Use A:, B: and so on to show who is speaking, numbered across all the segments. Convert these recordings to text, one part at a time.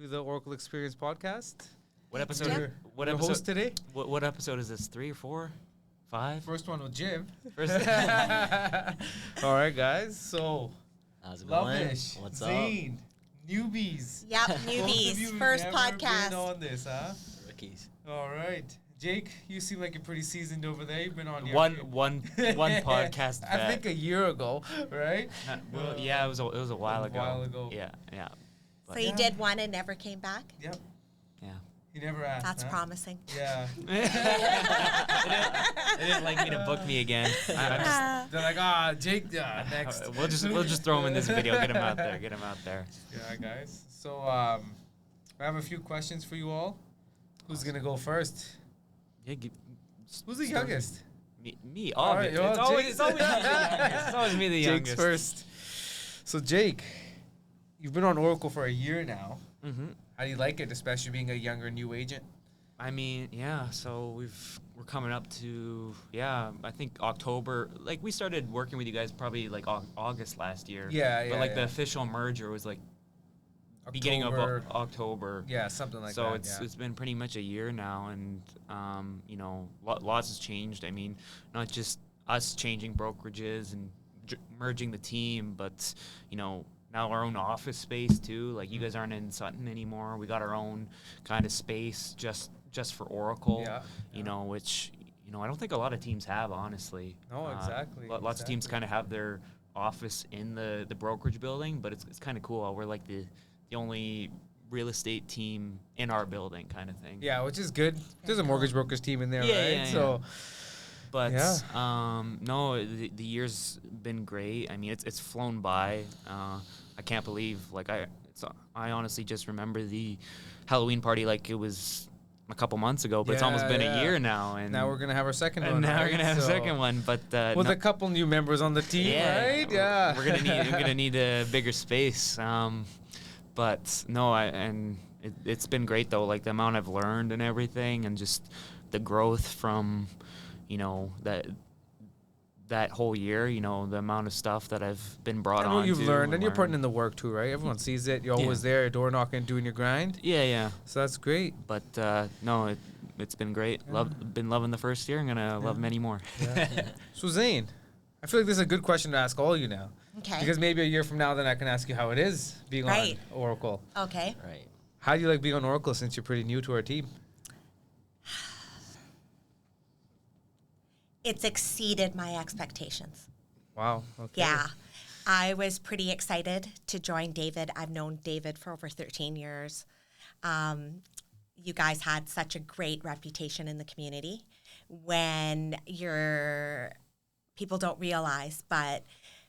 A: to the Oracle Experience podcast.
B: What episode?
A: Your
B: What episode
A: host today?
B: What episode is this? 3 or 4? 5?
A: First one with Jim.
B: First.
A: All right, guys. So,
C: How's it going?
A: Lovish,
C: What's
A: Zane, newbies.
D: Yep,
A: Both of
D: newbies.
A: you
D: First
A: never
D: podcast.
A: Been on this, huh?
C: up? Rookies.
A: All right, Jake. You seem like you're pretty seasoned over there. You've been on here.
B: one podcast.
A: I think a year ago, right?
B: Well, yeah, it was a while ago.
A: A while ago.
B: Yeah.
D: So you did one and never came back?
A: Yep.
B: Yeah.
A: You never asked.
D: That's
A: huh?
D: promising.
A: Yeah.
B: They didn't like me to book me again.
A: They're like, Jake, next.
B: We'll just throw him in this video. Get him out there.
A: Yeah, guys. So, I have a few questions for you all. Who's gonna go first?
B: Yeah,
A: Who's the youngest?
B: Me.
A: All right,
B: Obviously.
A: well,
B: It's always me the youngest. It's always me the
A: Jake's
B: youngest.
A: first. So, Jake, you've been on Oracle for a year now.
B: Mm-hmm.
A: How do you like it, especially being a younger new agent?
B: I mean, yeah. So we're coming up to I think October. Like we started working with you guys probably like August last year.
A: Yeah.
B: But the official merger was like beginning of October.
A: Yeah, something like
B: so
A: that.
B: So it's been pretty much a year now, and lots has changed. I mean, not just us changing brokerages and merging the team, but now our own office space too. Like you guys aren't in Sutton anymore. We got our own kind of space just for Oracle.
A: Yeah.
B: Which I don't think a lot of teams have, honestly.
A: No, exactly.
B: Lots of teams kind of have their office in the brokerage building, but it's kind of cool. We're like the only real estate team in our building, kind of thing.
A: Yeah, which is good. There's a mortgage brokers team in there, right?
B: Yeah.
A: So.
B: But no, the year's been great. I mean, it's flown by. I can't believe I honestly just remember the Halloween party like it was a couple months ago, but it's almost been a year now. And
A: now we're gonna have our second one.
B: And now
A: right?
B: we're gonna have a second one, but
A: with a couple new members on the team, right? Yeah,
B: we're gonna need a bigger space. But no, it's been great though. Like the amount I've learned and everything, and just the growth from that whole year, the amount of stuff that I've been brought on.
A: What you've learned, and you're putting in the work too, right? Everyone sees it. You're always there, door knocking, doing your grind.
B: Yeah.
A: So that's great.
B: But no, it's been great. Been loving the first year. I'm gonna love many more.
A: Yeah. So Zane, I feel like this is a good question to ask all you now.
D: Okay.
A: Because maybe a year from now, then I can ask you how it is being on Oracle.
D: Okay.
C: Right.
A: How do you like being on Oracle since you're pretty new to our team?
D: It's exceeded my expectations.
A: Wow. Okay.
D: Yeah. I was pretty excited to join David. I've known David for over 13 years. You guys had such a great reputation in the community. When people don't realize, but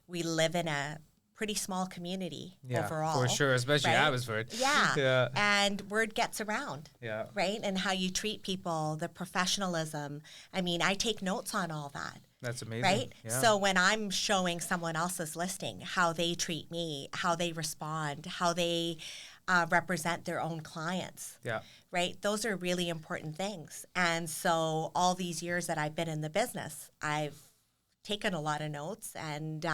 D: we live in a pretty small community overall.
A: For sure, especially
D: right?
A: Abbotsford.
D: Yeah. And word gets around.
A: Yeah.
D: Right? And how you treat people, the professionalism. I mean, I take notes on all that.
A: That's amazing.
D: Right?
A: Yeah.
D: So when I'm showing someone else's listing, how they treat me, how they respond, how they represent their own clients.
A: Yeah.
D: Right? Those are really important things. And so all these years that I've been in the business, I've taken a lot of notes and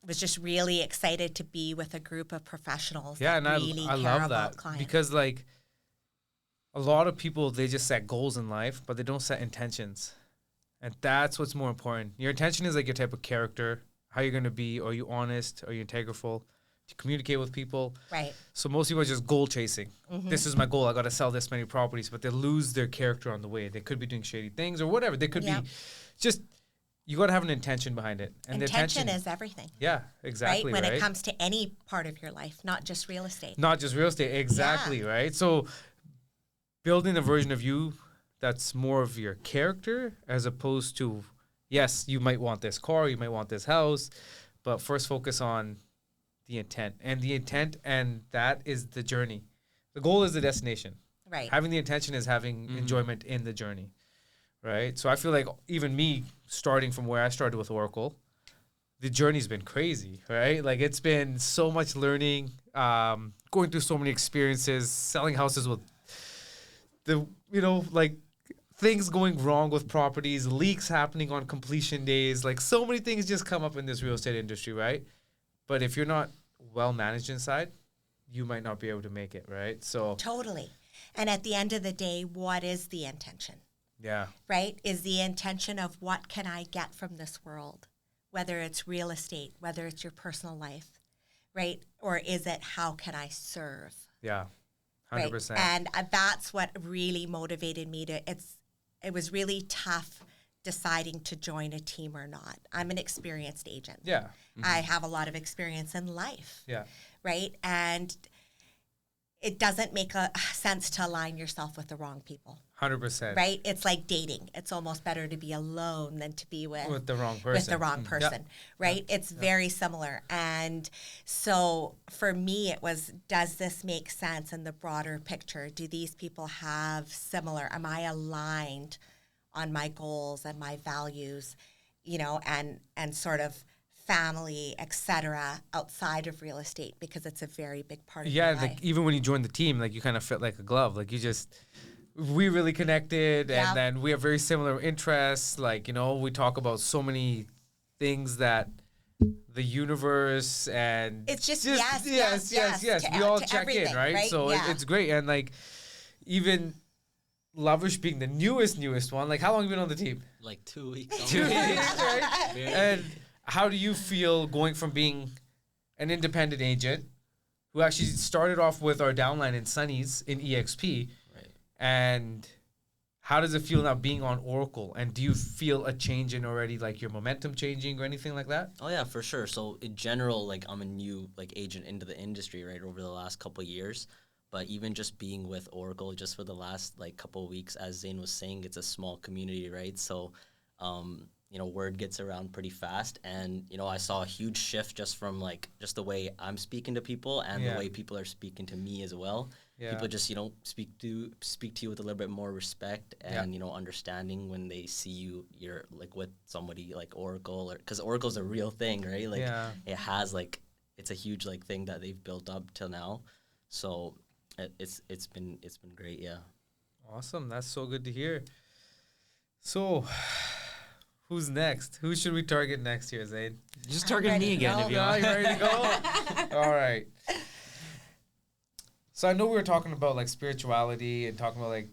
D: was just really excited to be with a group of professionals that really
A: I
D: care
A: love
D: about
A: that
D: clients.
A: because like a lot of people, they just set goals in life, but they don't set intentions. And that's what's more important. Your intention is like your type of character, how you're going to be. Are you honest? Are you integral? Do you communicate with people?
D: Right.
A: So most people are just goal chasing.
D: Mm-hmm.
A: This is my goal. I got to sell this many properties, but they lose their character on the way. They could be doing shady things or whatever. They could be just, you got to have an intention behind it. And
D: intention is everything.
A: Yeah, exactly.
D: Right? When it comes to any part of your life, not just real estate.
A: Not just real estate. Exactly. Yeah. Right. So building a version of you that's more of your character as opposed to, yes, you might want this car, you might want this house, but first focus on the intent. And the intent, and that is the journey. The goal is the destination.
D: Right.
A: Having the intention is having enjoyment in the journey. Right. So I feel like even me starting from where I started with Oracle, the journey's been crazy, right? Like it's been so much learning, going through so many experiences, selling houses with like things going wrong with properties, leaks happening on completion days, like so many things just come up in this real estate industry, right? But if you're not well managed inside, you might not be able to make it, right? So
D: Totally. And at the end of the day, what is the intention?
A: yeah,
D: Right? Is the intention of what can I get from this world? Whether it's real estate, whether it's your personal life, right? Or is it how can I serve?
A: yeah,
D: Right?
A: 100%.
D: And that's what really motivated me to it was really tough deciding to join a team or not. I'm an experienced agent.
A: Yeah,
D: I have a lot of experience in life,
A: yeah,
D: right? And it doesn't make sense to align yourself with the wrong people,
A: 100%.
D: right? It's like dating. It's almost better to be alone than to be
A: With the wrong person.
D: with the wrong person, right? It's very similar. And so for me, it was, does this make sense in the broader picture? Do these people have similar, am I aligned on my goals and my values, you know, and sort of family, etc., outside of real estate, because it's a very big part of
A: Yeah,
D: your life.
A: like even when you joined the team, like you kind of fit like a glove. Like we really connected,
D: Yeah.
A: and then we have very similar interests. Like, you know, we talk about so many things that the universe and
D: It's just
A: yes.
D: yes,
A: We all
D: to
A: check in,
D: everything,
A: right?
D: right?
A: So
D: Yeah.
A: it's great, and like even Lovish being the newest one. Like, how long have you been on the team?
C: Like 2 weeks.
A: 2 weeks, right?
C: Very
A: And how do you feel going from being an independent agent who actually started off with our downline in Sunny's in EXP,
C: right.
A: and how does it feel now being on Oracle? And do you feel a change in already, like your momentum changing or anything like that?
C: Oh yeah, for sure. So in general, like I'm a new like agent into the industry, right, over the last couple of years. But even just being with Oracle just for the last like couple of weeks, as Zane was saying, it's a small community, right? So you know, word gets around pretty fast, and you know, I saw a huge shift just from like just the way I'm speaking to people and
A: Yeah.
C: the way people are speaking to me as well.
A: Yeah.
C: People just, you know, speak to you with a little bit more respect and you know, understanding when they see you're like with somebody like Oracle, or because Oracle's a real thing, right? Like
A: Yeah.
C: it has like it's a huge like thing that they've built up till now. So it's been great, yeah.
A: Awesome. That's so good to hear. So, who's next? Who should we target next year, Zaid?
B: Just
D: I'm
B: target
D: ready
B: me
D: to
B: again
D: go.
B: if you
A: Yeah,
B: want.
A: you ready to go? All right. So I know we were talking about like spirituality and talking about like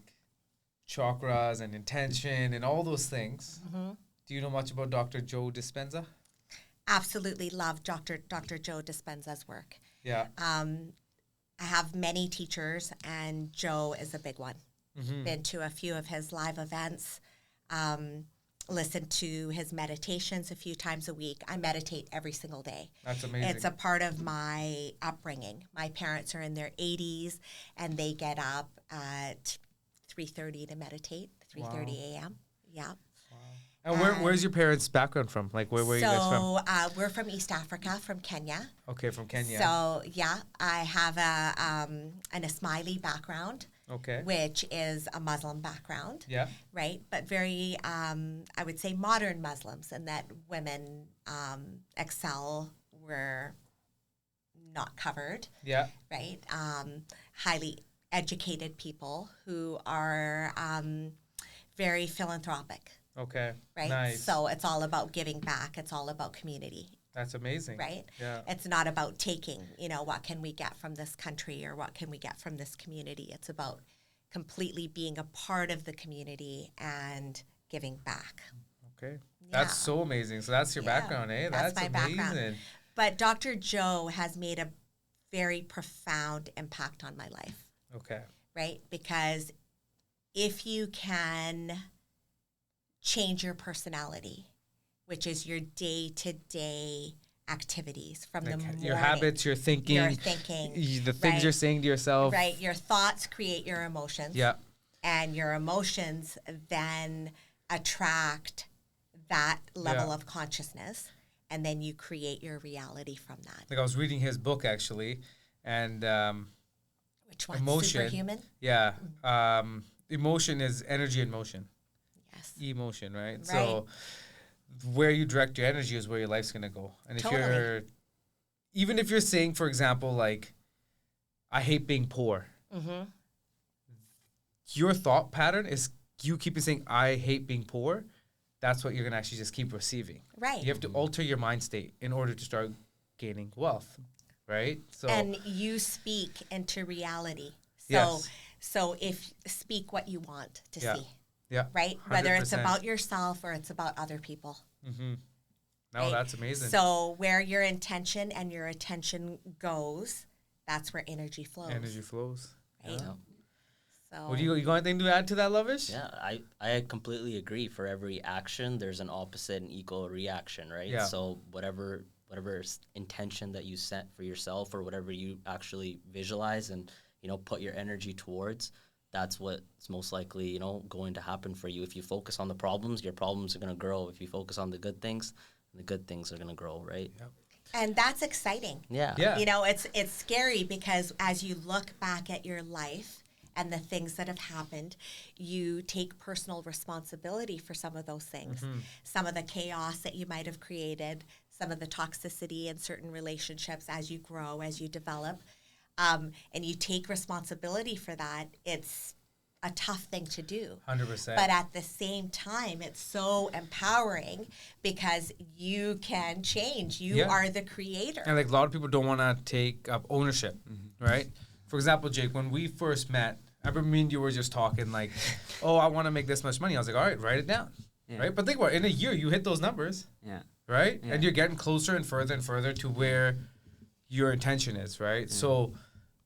A: chakras and intention and all those things.
D: Mm-hmm.
A: Do you know much about Dr. Joe Dispenza?
D: Absolutely love Dr. Joe Dispenza's work.
A: Yeah.
D: I have many teachers, and Joe is a big one.
A: Mm-hmm.
D: Been to a few of his live events, listened to his meditations a few times a week. I meditate every single day.
A: That's amazing.
D: It's a part of my upbringing. My parents are in their 80s, and they get up at 3:30 to meditate, 3:30 a.m. Yeah.
A: And where's your parents' background from? Like, where are you guys from?
D: So we're from East Africa, from Kenya.
A: Okay, from Kenya.
D: So yeah, I have an Ismaili background,
A: Okay.
D: which is a Muslim background,
A: Yeah.
D: right? But very, I would say, modern Muslims, in that women excel, were not covered,
A: Yeah.
D: right? Highly educated people who are very philanthropic,
A: Okay.
D: right?
A: Nice.
D: So it's all about giving back. It's all about community,
A: That's amazing.
D: right?
A: Yeah.
D: It's not about taking, you know, what can we get from this country or what can we get from this community. It's about completely being a part of the community and giving back.
A: Okay.
D: Yeah.
A: That's so amazing. So that's your
D: Yeah,
A: background, eh?
D: that's my
A: amazing.
D: background. But Dr. Joe has made a very profound impact on my life,
A: Okay.
D: right? Because if you can change your personality, which is your day-to-day activities from the
A: Like
D: morning.
A: your habits, your thinking,
D: Your thinking,
A: the things
D: right.
A: you're saying to yourself.
D: Right, your thoughts create your emotions.
A: Yeah.
D: And your emotions then attract that level
A: Yeah.
D: of consciousness, and then you create your reality from that.
A: Like I was reading his book actually, and
D: Which one?
A: emotion.
D: Superhuman?
A: yeah, emotion is energy in motion.
D: Yes.
A: Emotion, right? So where you direct your energy is where your life's gonna go. And if
D: Totally.
A: you're, even if you're saying, for example, like, I hate being poor,
D: Mm-hmm.
A: your thought pattern is you keep saying, I hate being poor. That's what you're gonna actually just keep receiving.
D: Right.
A: You have to alter your mind state in order to start gaining wealth, right? So
D: And you speak into reality. So
A: Yes.
D: so if speak what you want to
A: Yeah.
D: see,
A: yeah,
D: right? Whether it's
A: 100%.
D: about yourself or it's about other people.
A: No,
D: right?
A: that's amazing.
D: So where your intention and your attention goes, that's where energy flows.
A: Energy flows.
D: Right?
C: Yeah.
D: So
A: What do you got anything to add to that, Lovish?
C: Yeah, I completely agree. For every action, there's an opposite and equal reaction, right?
A: Yeah.
C: So whatever intention that you set for yourself, or whatever you actually visualize and put your energy towards, that's what's most likely going to happen for you. If you focus on the problems, your problems are going to grow. If you focus on the good things are going to grow, right?
A: Yep.
D: and that's exciting.
C: Yeah.
A: Yeah.
D: You know, it's scary because as you look back at your life and the things that have happened, you take personal responsibility for some of those things. Some of the chaos that you might have created, some of the toxicity in certain relationships as you grow, as you develop, and you take responsibility for that. It's a tough thing to do.
A: 100%.
D: But at the same time, it's so empowering because you can change. You
A: Yeah.
D: are the creator.
A: And like a lot of people don't want to take up ownership, right? For example, Jake, when we first met, I remember me and you were just talking like, oh, I want to make this much money. I was like, all right, write it down,
B: Yeah.
A: right? But think about it. In a year, you hit those numbers,
B: Yeah.
A: right?
B: Yeah.
A: And you're getting closer and further to where your intention is, right? So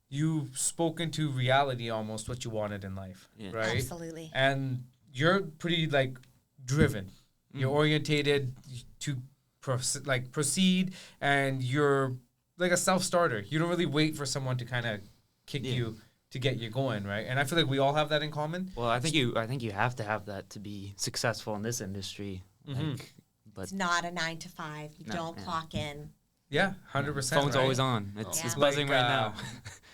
A: you've spoken to reality almost what you wanted in life,
B: Yeah.
A: right?
D: Absolutely.
A: And you're pretty like driven. You're orientated to proceed, and you're like a self-starter. You don't really wait for someone to kind of kick you to get you going, right? And I feel like we all have that in common.
B: Well, I think you have to have that to be successful in this industry. Like, but
D: It's not a 9 to 5. You
B: No,
D: don't
B: yeah.
D: clock in.
A: Yeah, 100%.
B: phone's
A: right?
B: always on. It's
D: Yeah.
B: buzzing
A: Like,
B: right now.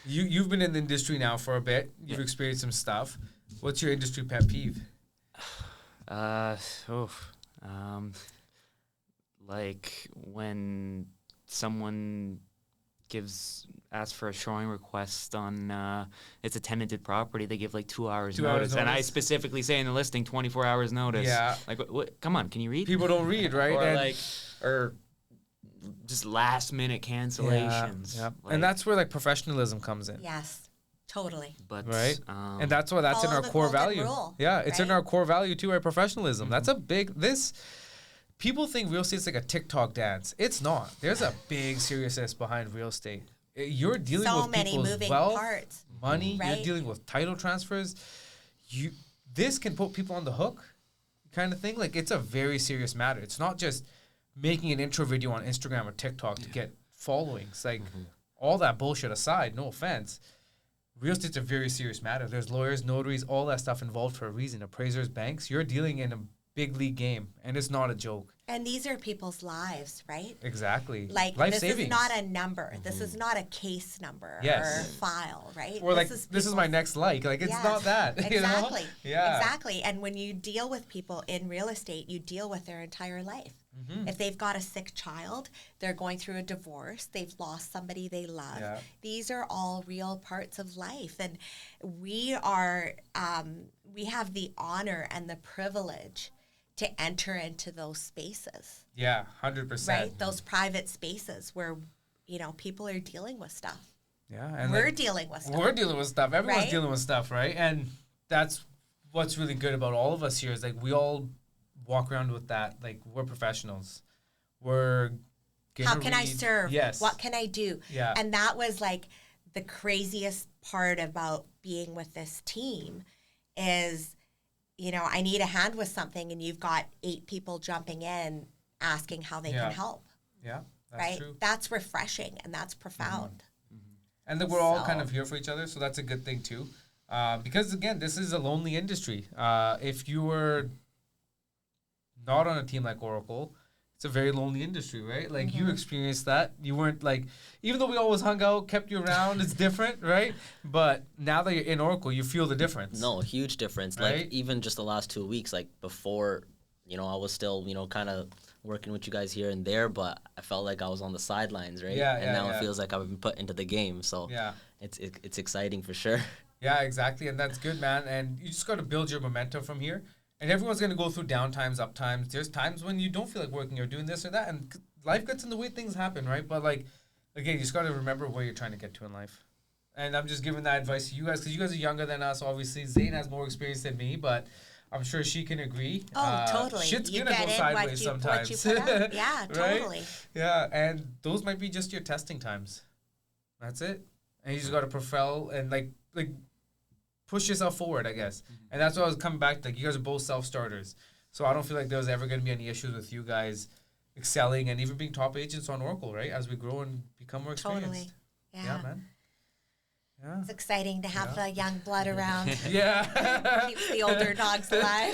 A: You've been in the industry now for a bit. You've
B: Yeah.
A: experienced some stuff. What's your industry pet peeve?
B: Like when someone asks for a showing request on it's a tenanted property, they give like 2 hours
A: 2 hours
B: notice, and I
A: notice.
B: specifically say in the listing 24 hours notice.
A: Yeah.
B: Like, what, come on, can you read?
A: People don't read, right?
B: or
A: And-
B: like, or just last minute cancellations.
A: Yeah.
B: Like,
A: And that's where like professionalism comes in.
D: Yes, totally.
B: but
A: Right. And that's why that's in
D: Follow
A: our
D: the
A: core
D: golden
A: value.
D: rule,
A: Yeah, it's in
D: right?
A: our core value too, right? Professionalism. That's a big people think real estate's like a TikTok dance. It's not. There's a big seriousness behind real estate. You're dealing
D: So
A: with
D: many
A: people's
D: moving
A: wealth,
D: parts.
A: money, you're
D: Right.
A: dealing with title transfers. This can put people on the hook kind of thing. Like it's a very serious matter. It's not just making an intro video on Instagram or TikTok to get followings. Like all that bullshit aside, no offense. Real estate's a very serious matter. There's lawyers, notaries, all that stuff involved for a reason. Appraisers, banks. You're dealing in a big league game, and it's not a joke.
D: And these are people's lives, right?
A: Exactly.
D: Like
A: life
D: this
A: savings.
D: is not a number. This is not a case number
A: Yes.
D: or file, right?
A: or like this is my
D: people's-
A: next like. Like it's
D: Yeah,
A: not that. You know?
D: Exactly.
A: Yeah.
D: Exactly. And when you deal with people in real estate, you deal with their entire life.
A: Mm-hmm.
D: If they've got a sick child, they're going through a divorce, they've lost somebody they love.
A: Yeah.
D: These are all real parts of life. And we are, we have the honor and the privilege to enter into those spaces,
A: Yeah, 100%.
D: right? Those private spaces where, people are dealing with stuff.
A: Yeah, and
D: We're
A: like,
D: dealing with stuff.
A: we're dealing with stuff. Everyone's
D: Right?
A: dealing with stuff, right? And that's what's really good about all of us here is like we all walk around with that. Like we're professionals. We're
D: How
A: gonna
D: can I
A: read-
D: serve?
A: Yes.
D: What can I do?
A: Yeah.
D: And that was like the craziest part about being with this team is, I need a hand with something and you've got 8 people jumping in asking how they
A: Yeah.
D: can help,
A: Yeah, that's
D: right?
A: true.
D: That's refreshing and that's profound.
A: And then we're all kind
D: So-
A: of here for each other, so that's a good thing too. Because again, this is a lonely industry. If you were not on a team like Oracle, it's a very lonely industry, right? Like you experienced that. You weren't like, even though we always hung out, kept you around, it's different, right? But now that you're in Oracle, you feel the difference.
C: No, huge difference.
A: Right?
C: Like even just the last 2 weeks, like before, I was still, kind of working with you guys here and there, but I felt like I was on the sidelines, right?
A: Yeah,
C: and
A: yeah,
C: now
A: yeah.
C: it feels like I've been put into the game. So
A: Yeah.
C: it's exciting for sure.
A: Yeah, exactly. And that's good, man. And you just got to build your momentum from here. And everyone's going to go through downtimes, uptimes. There's times when you don't feel like working or doing this or that. And life gets in the way, things happen, right? But like again, you just got to remember where you're trying to get to in life. And I'm just giving that advice to you guys because you guys are younger than us. Obviously, Zane has more experience than me, but I'm sure she can agree.
D: Oh, totally.
A: Shit's
D: You
A: gonna
D: get
A: go
D: in
A: sideways
D: what you
A: sometimes.
D: put out. Yeah,
A: Right?
D: totally.
A: Yeah, and those might be just your testing times. That's it. And you just got to propel and like push yourself forward, I guess. And that's what I was coming back to. Like, you guys are both self-starters. So I don't feel like there's ever going to be any issues with you guys excelling and even being top agents on Oracle, right? As we grow and become more experienced.
D: Totally. Yeah.
A: Yeah, man. Yeah.
D: It's exciting to have the young blood around.
A: Yeah.
D: Keeps the older dogs alive.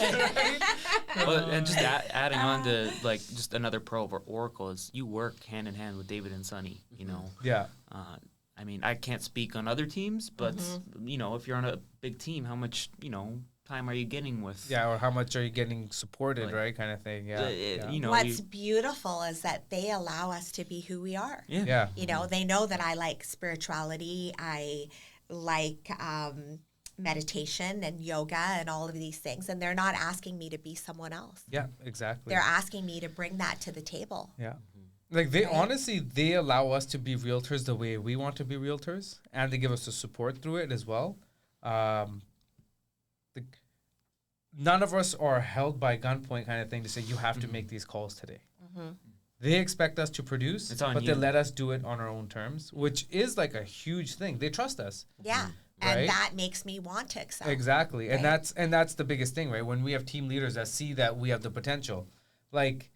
B: Well, and just adding on to like just another pro of Oracle is you work hand in hand with David and Sonny. You know.
A: Yeah.
B: I mean, I can't speak on other teams, but you know, if you're on a big team, how much time are you getting with?
A: Yeah, or how much are you getting supported, right? Kind of thing. Yeah.
B: You know,
D: What's beautiful is that they allow us to be who we are.
A: Yeah.
D: You know, they know that I like spirituality. I like meditation and yoga and all of these things. And they're not asking me to be someone else.
A: Yeah, exactly.
D: They're asking me to bring that to the table.
A: Yeah. Like they honestly, they allow us to be realtors the way we want to be realtors, and they give us the support through it as well. None of us are held by gunpoint kind of thing to say you have to make these calls today. They expect us to produce, but they let us do it on our own terms, which is like a huge thing. They trust us.
D: Yeah.
A: Right?
D: And that makes me want to excel.
A: Exactly.
D: Right?
A: And that's the biggest thing, right? When we have team leaders that see that we have the potential. Like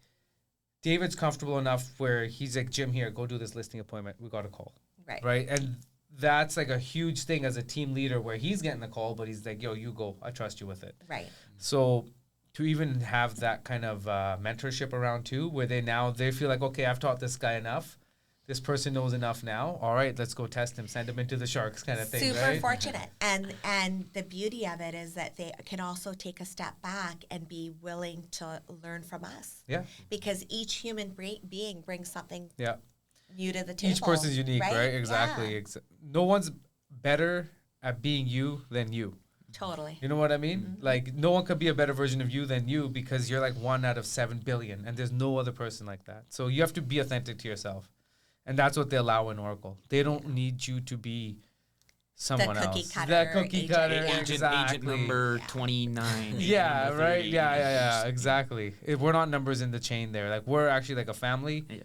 A: David's comfortable enough where he's like, Jim, here, go do this listing appointment. We got a call.
D: Right.
A: Right. And that's like a huge thing as a team leader where he's getting the call, but he's like, yo, you go. I trust you with it.
D: Right.
A: So to even have that kind of mentorship around too, where they feel like, okay, I've taught this guy enough. This person knows enough now. All right, let's go test him, send him into the Sharks kind of thing.
D: Super
A: right?
D: fortunate. And the beauty of it is that they can also take a step back and be willing to learn from us.
A: Yeah.
D: Because each human being brings something
A: Yeah.
D: new to the table.
A: Each person's unique, right? Exactly.
D: Yeah.
A: No one's better at being you than you.
D: Totally.
A: You know what I mean? Like, no one could be a better version of you than you because you're like 1 out of 7 billion, and there's no other person like that. So you have to be authentic to yourself. And that's what they allow in Oracle. They don't need you to be someone
D: cookie
A: else.
D: cutter
A: That cookie
D: agent.
A: cutter,
D: Yeah.
A: exactly.
B: Agent number 29.
A: Yeah,
B: agent number
A: right.
B: 30,
A: Yeah, exactly. We're not numbers in the chain there. Like, we're actually like a family.
B: Yeah.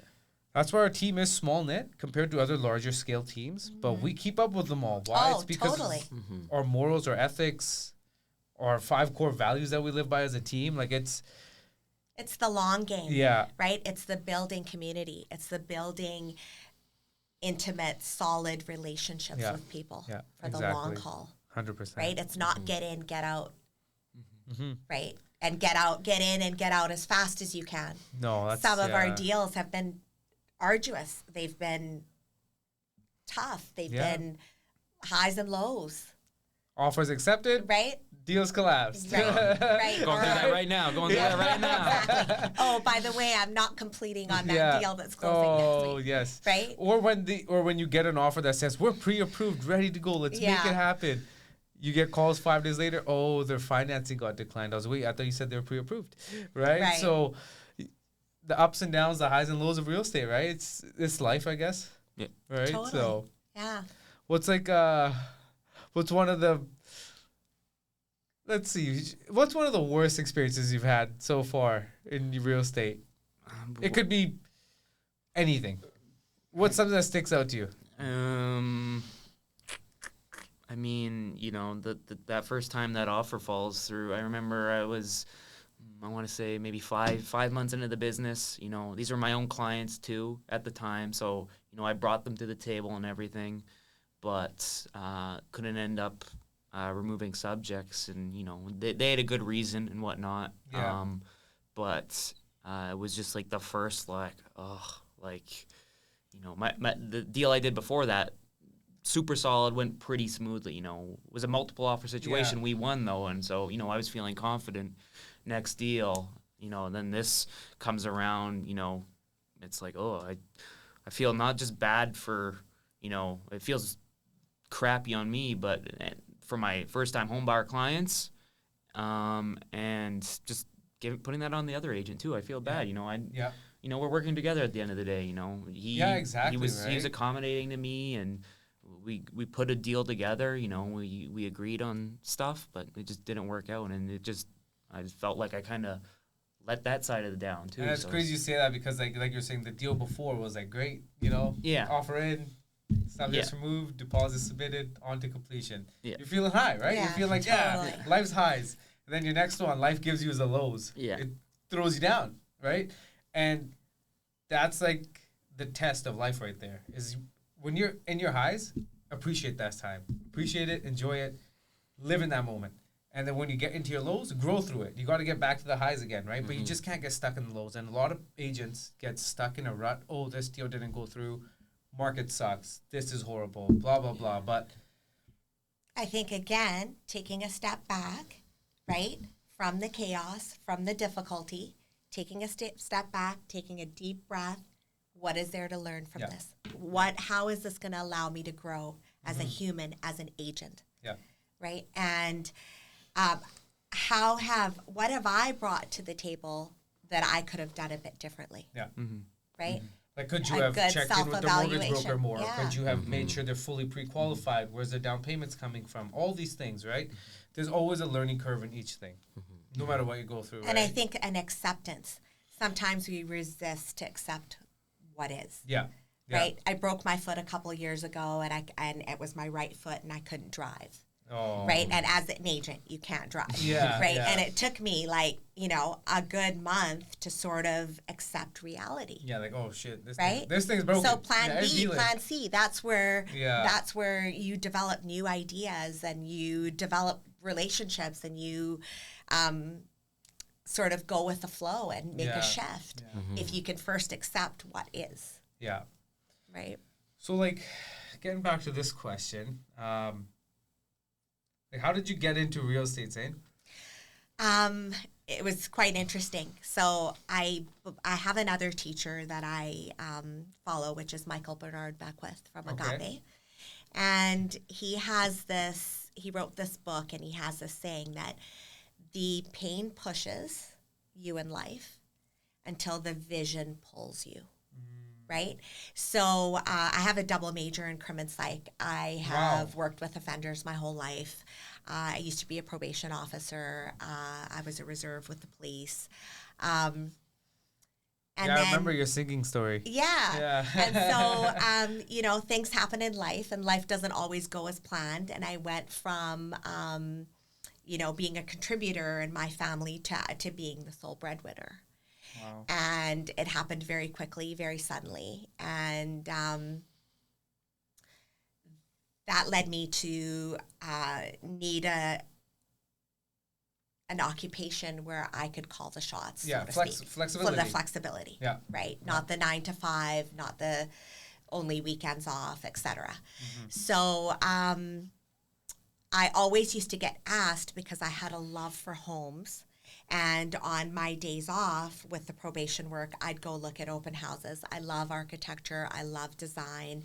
A: That's why our team is small knit compared to other larger scale teams, but we keep up with them all. Why?
D: Oh,
A: It's because
D: totally.
A: our morals, our ethics, our 5 core values that we live by as a team. Like, it's
D: the long game.
A: Yeah.
D: Right? It's the building community. It's the building intimate, solid relationships with people for the long
A: exactly.
D: haul.
A: 100%.
D: Right? It's not get in, get out. Right? And get in and get out as fast as you can.
A: No, that's
D: Some of our deals have been arduous. They've been tough. They've been highs and lows.
A: Offers accepted,
D: Right?
A: deals collapsed.
D: Right. Right.
B: Going through that right now. Going through that right now.
D: Exactly. Oh, by the way, I'm not completing on that deal that's closing next week.
A: Yes.
D: Right?
A: Or when you get an offer that says we're pre-approved, ready to go, let's make it happen. You get calls 5 days later. Oh, their financing got declined. I thought you said they were pre-approved, right? So the ups and downs, the highs and lows of real estate, right? It's life, I guess.
B: Yeah.
A: Right.
D: Totally.
A: So
D: Yeah.
A: what's one of the Let's see. What's one of the worst experiences you've had so far in real estate? It could be anything. What's something that sticks out to you?
B: I mean, that first time that offer falls through, I remember I want to say maybe five months into the business. These were my own clients too at the time, so I brought them to the table and everything, but couldn't end up removing subjects, and they had a good reason and whatnot.
A: Yeah.
B: But it was just like the first the deal I did before that, super solid, went pretty smoothly. It was a multiple offer situation.
A: Yeah.
B: We won though, and so I was feeling confident. Next deal, then this comes around. It's like, I feel not just bad for it feels crappy on me, but for my first time home buyer clients, and just putting that on the other agent too. I feel bad. we're working together at the end of the day.
A: Yeah, exactly,
B: He was
A: right?
B: accommodating to me, and we put a deal together. We agreed on stuff, but it just didn't work out, and I just felt like I kind of let that side of it down too.
A: And it's
B: so
A: crazy you say that because like you're saying, the deal before was like great,
B: Yeah.
A: offer in, subjects removed, deposit submitted, on to completion.
B: Yeah.
A: You're feeling high, right?
D: Yeah,
A: You feel like
D: totally.
A: life's highs, and then your next one, life gives you the lows.
B: Yeah.
A: It throws you down, right? And that's like the test of life right there. Is when you're in your highs, appreciate that time, appreciate it, enjoy it, live in that moment. And then when you get into your lows, grow through it. You got to get back to the highs again, right? But you just can't get stuck in the lows. And a lot of agents get stuck in a rut. Oh, this deal didn't go through. Market sucks. This is horrible. Blah, blah, blah. But
D: I think, again, taking a step back, right, from the chaos, from the difficulty, taking a step back, taking a deep breath. What is there to learn from this? How is this going to allow me to grow as a human, as an agent?
A: yeah,
D: Right? And what have I brought to the table that I could have done a bit differently?
A: yeah.
D: Right?
A: Like, could you
D: A
A: have
D: good
A: checked in with the mortgage broker
D: self-evaluation.
A: more?
D: Yeah.
A: Could you have made sure they're fully pre-qualified? Where's the down payments coming from? All these things, right? There's always a learning curve in each thing, no matter what you go through.
D: And
A: right?
D: I think an acceptance. Sometimes we resist to accept what is.
A: yeah,
D: Right? I broke my foot a couple of years ago, and it was my right foot, and I couldn't drive.
A: Oh,
D: Right? And as an agent, you can't drive.
A: Yeah,
D: Right?
A: yeah.
D: And it took me a good month to sort of accept reality.
A: Yeah, like, oh shit,
D: Right?
A: this thing's broken.
D: So plan
A: Yeah, it's
D: B,
A: healing.
D: plan C, that's where
A: Yeah.
D: you develop new ideas and you develop relationships and you sort of go with the flow and make
A: Yeah.
D: a shift if you can first accept what is,
A: Yeah.
D: right?
A: So, like, getting back to this question, like, how did you get into real estate, Zane?
D: It was quite interesting. So I have another teacher that I follow, which is Michael Bernard Beckwith from
A: Okay.
D: Agape. And he wrote this book, and he has this saying that the pain pushes you in life until the vision pulls you. Right? So I have a double major in crim and psych. I have worked with offenders my whole life. I used to be a probation officer. I was a reserve with the police. And
A: I remember your singing story.
D: Yeah.
A: Yeah.
D: And so, things happen in life, and life doesn't always go as planned. And I went from, being a contributor in my family to being the sole breadwinner.
A: Wow.
D: And it happened very quickly, very suddenly. And that led me to need an occupation where I could call the shots,
A: Yeah,
D: so to speak.
A: flexibility.
D: For the flexibility,
A: Yeah.
D: right? Not the 9 to 5, not the only weekends off, etc. So I always used to get asked, because I had a love for homes. And on my days off with the probation work, I'd go look at open houses. I love architecture. I love design.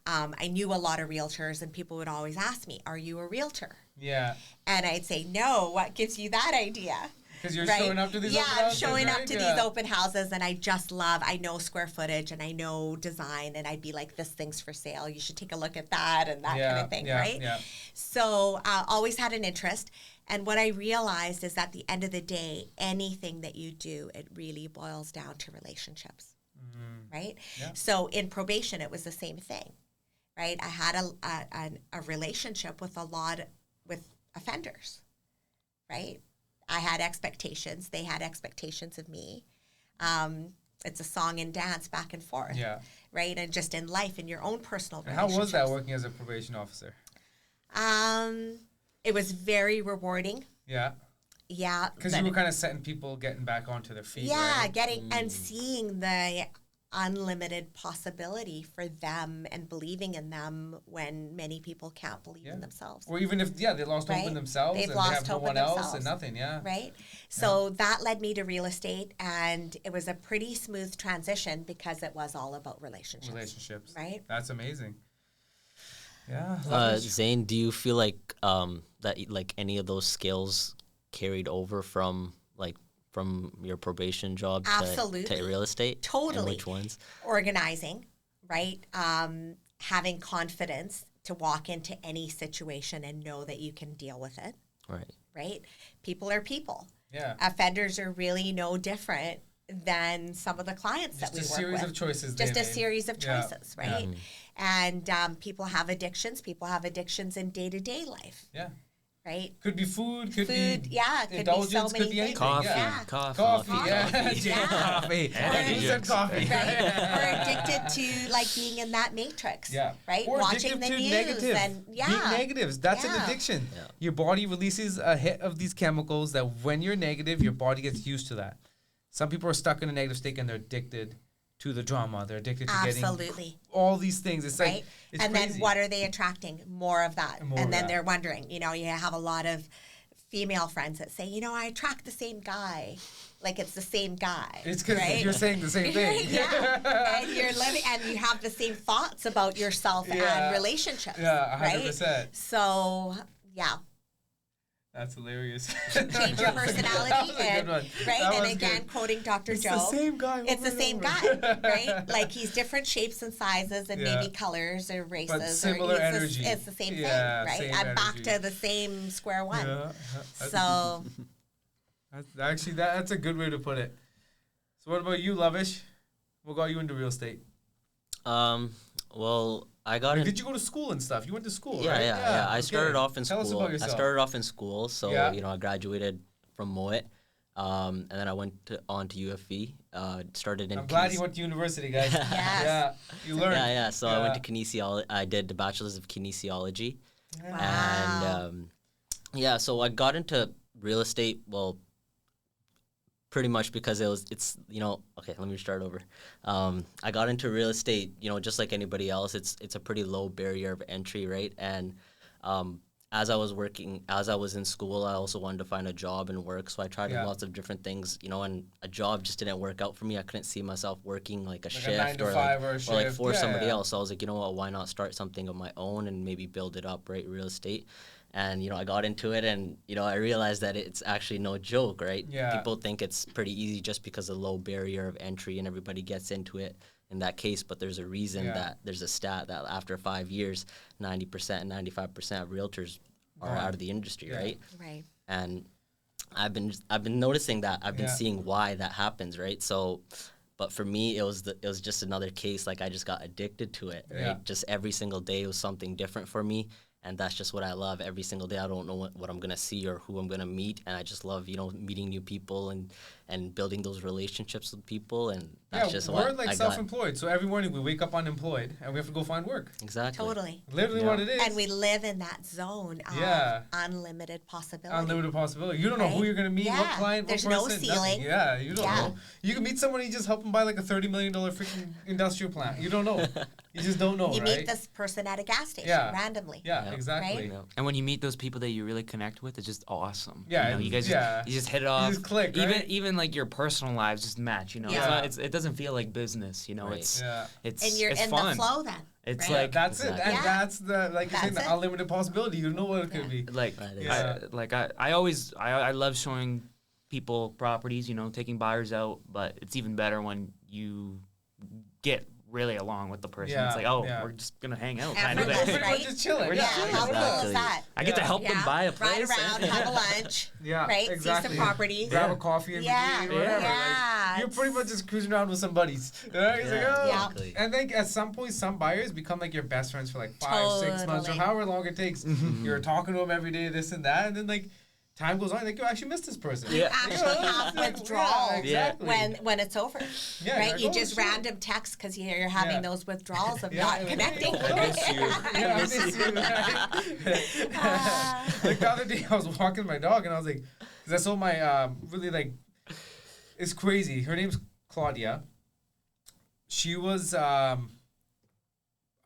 D: I knew a lot of realtors, and people would always ask me, "Are you a realtor?"
A: Yeah.
D: And I'd say, "No, what gives you that idea?"
A: Because you're
D: Right?
A: showing up to these
D: Yeah,
A: open
D: I'm
A: houses,
D: showing up
A: right?
D: to
A: Yeah.
D: these open houses, and I know square footage, and I know design, and I'd be like, "This thing's for sale. You should take a look at that," and that kind of thing, right?
A: Yeah.
D: So always had an interest. And what I realized is at the end of the day, anything that you do, it really boils down to relationships, right?
A: Yeah.
D: So in probation, it was the same thing, right? I had a relationship with with offenders, right? I had expectations. They had expectations of me. It's a song and dance back and forth,
A: Yeah.
D: right? And just in life, in your own personal
A: And how was that
D: relationships.
A: working as a probation officer?
D: It was very rewarding.
A: Yeah.
D: Yeah.
A: Because
D: but-
A: you were kind of setting people getting back onto their feet,
D: yeah,
A: right?
D: getting and seeing the unlimited possibility for them and believing in them when many people can't believe in themselves.
A: Or even if, they lost hope in
D: Right?
A: themselves
D: They've
A: and
D: lost
A: they have no
D: hope in
A: one else
D: themselves.
A: and nothing, yeah.
D: Right? So that led me to real estate, and it was a pretty smooth transition because it was all about relationships.
A: Relationships.
D: Right?
A: That's amazing. Yeah. love it.
C: Zane, do you feel like that like any of those skills carried over from like from your probation job to
D: Absolutely.
C: real estate?
D: Totally.
C: And which ones?
D: Organizing, right? Having confidence to walk into any situation and know that you can deal with it,
C: Right.
D: right? People are people.
A: Yeah.
D: Offenders are really no different than some of the clients
A: Just
D: that we
A: a
D: work
A: series
D: with.
A: of choices.
D: Just
A: they
D: a
A: made.
D: series of
A: Yeah.
D: choices, right? And people have addictions. People have addictions in day-to-day life,
A: Yeah.
D: right?
A: Could be food. Could
D: Food,
A: be
D: yeah, could be
A: indulgence.
D: so many
A: could be anything.
D: things.
B: Coffee,
A: Yeah.
B: coffee,
A: Coffee.
B: coffee,
A: Yeah.
B: coffee.
A: Yeah. Coffee.
B: Energy
A: Who said
B: drinks.
A: coffee?
D: Right? Or addicted to like being in that matrix.
A: Yeah.
D: Right?
A: Or
D: Watching
A: addictive
D: the
A: to
D: news
A: negative.
D: and
A: Being negatives. That's an
D: Yeah.
A: addiction.
C: Yeah.
A: Your body releases a hit of these chemicals that when you're negative, your body gets used to that. Some people are stuck in a negative state and they're addicted to the drama. They're addicted to
D: Absolutely.
A: getting all these things. It's
D: Right?
A: like, it's
D: And
A: crazy.
D: then what are they attracting? More of that.
A: More
D: and
A: of
D: then
A: that.
D: they're wondering, you have a lot of female friends that say, I attract the same guy. Like it's the same guy.
A: It's because
D: right?
A: you're saying the same thing.
D: Yeah. And you're living and you have the same thoughts about yourself
A: Yeah.
D: and relationships.
A: Yeah, 100%.
D: Right? So yeah.
A: That's hilarious.
D: Change your personality
A: That was a
D: and
A: good one.
D: right.
A: That
D: And
A: was
D: again,
A: good.
D: quoting Dr.
A: It's
D: Joe.
A: the same guy.
D: It's the
A: over
D: same
A: and
D: guy,
A: over.
D: right? Like he's different shapes and sizes and
A: Yeah.
D: maybe colors or races.
A: But similar
D: or
A: energy.
D: It's the same
A: Yeah,
D: thing, right?
A: same
D: I'm back
A: energy.
D: to the same square one.
A: Yeah.
D: So
A: That's a good way to put it. So what about you, Lovish? What got you into real estate?
C: Well, I got in.
A: Did you go to school and stuff? You went to school,
C: Yeah,
A: right?
C: yeah. I
A: okay.
C: started off in
A: Tell
C: school.
A: us about yourself.
C: I started off in school, so
A: Yeah.
C: I graduated from Moet, and then I went on to UFE. Started in.
A: I'm glad you went to university, guys.
D: Yes.
A: Yeah, you learned.
C: Yeah. So I went
A: Yeah.
C: to kinesiology. I did the bachelor's of kinesiology,
D: wow.
C: and so I got into real estate. Well, pretty much because it's okay, let me start over. I got into real estate, just like anybody else. It's a pretty low barrier of entry, right? And as I was in school, I also wanted to find a job and work, so I tried
A: Yeah.
C: lots of different things, and a job just didn't work out for me. I couldn't see myself working like a
A: Like a
C: shift
A: 9 to
C: or
A: 5 or a
C: like
A: shift.
C: for
A: Yeah,
C: somebody
A: yeah.
C: else. So I was like, you know what, why not start something of my own and maybe build it up, right? Real estate. And I got into it, and I realized that it's actually no joke, right?
A: Yeah.
C: People think it's pretty easy just because of low barrier of entry, and everybody gets into it in that case. But there's a reason
A: Yeah.
C: that there's a stat that after 5 years, 90% and 95% of realtors are
A: Gone.
C: out of the industry,
A: Yeah.
C: right?
D: Right.
C: And I've been noticing that. I've been
A: Yeah.
C: seeing why that happens, right? So. But for me, it was just another case. Like I just got addicted to it, right?
A: Yeah.
C: Just every single day was something different for me, and that's just what I love. Every single day, I don't know what I'm gonna see or who I'm gonna meet, and I just love meeting new people and building those relationships with people, and that's just
A: we're
C: what
A: like
C: I got.
A: self-employed, so every morning we wake up unemployed and we have to go find work.
C: Exactly.
D: Totally.
A: Literally
C: Yeah.
A: what it is.
D: And we live in that zone of
A: Yeah.
D: unlimited possibility.
A: Unlimited possibility. You don't know who
D: Right?
A: you're gonna meet, what
D: Yeah.
A: client,
D: There's
A: what
D: no
A: person.
D: ceiling.
A: Nothing. Yeah, you don't
D: Yeah.
A: know. You can meet somebody, just help them buy like a $30 million freaking industrial plant. You don't know. You just don't know,
D: You
A: right?
D: meet this person at a gas station
A: Yeah.
D: randomly.
A: Yeah,
C: Yeah.
A: exactly.
D: Right?
C: Yeah.
B: And when you meet those people that you really connect with, it's just awesome.
A: Yeah,
B: you guys
A: yeah.
B: you just hit it off.
A: just click,
B: even
A: right?
B: even like your personal lives just match.
A: Yeah.
B: It doesn't feel like business.
C: Right.
A: Yeah.
B: It's
D: And you're
B: it's
D: in
B: fun.
D: the flow then.
B: It's
D: right?
B: like
A: That's it.
C: Exactly.
A: And
D: Yeah.
A: that's the, like you're saying,
D: That's
A: the
D: it.
A: unlimited possibility. You know what it could be.
B: like
C: Right,
A: Yeah.
B: I love showing people properties, taking buyers out, but it's even better when you get really along with the person.
A: Yeah,
B: It's like, oh,
A: yeah.
B: we're just gonna hang out kind of
D: Effortless,
B: thing.
D: right?
A: We're just chilling.
B: We're
D: Yeah,
B: just chilling.
D: how cool
C: Exactly.
D: is that?
B: I get to help them buy a
D: Ride
B: place.
D: around, have a lunch,
A: Yeah,
D: right?
A: exactly.
D: See some properties.
A: Grab a coffee in
D: Yeah,
A: between, whatever.
D: yeah,
A: Like, you're pretty
D: it's-
A: much just cruising around with some buddies. Right? It's like,
C: Yeah,
A: oh.
D: Yeah.
C: exactly.
A: And then at some point, some buyers become like your best friends for like 5-6 months or
D: Totally.
A: however long it takes. You're talking to them every day, this and that, and then like time goes on, like you actually miss this person.
B: Yeah.
D: Actually have withdrawals
A: Yeah, exactly.
D: when it's over,
A: Yeah,
D: right?
A: you're
D: You
A: like, oh,
D: just
A: shit.
D: random text because you're having
A: Yeah.
D: those withdrawals of
A: Yeah,
D: not
A: like,
D: connecting.
A: hey, I miss you. Yeah, I miss you. Like the other day, I was walking my dog, and I was like, because I saw my really like, it's crazy. Her name's Claudia. She was a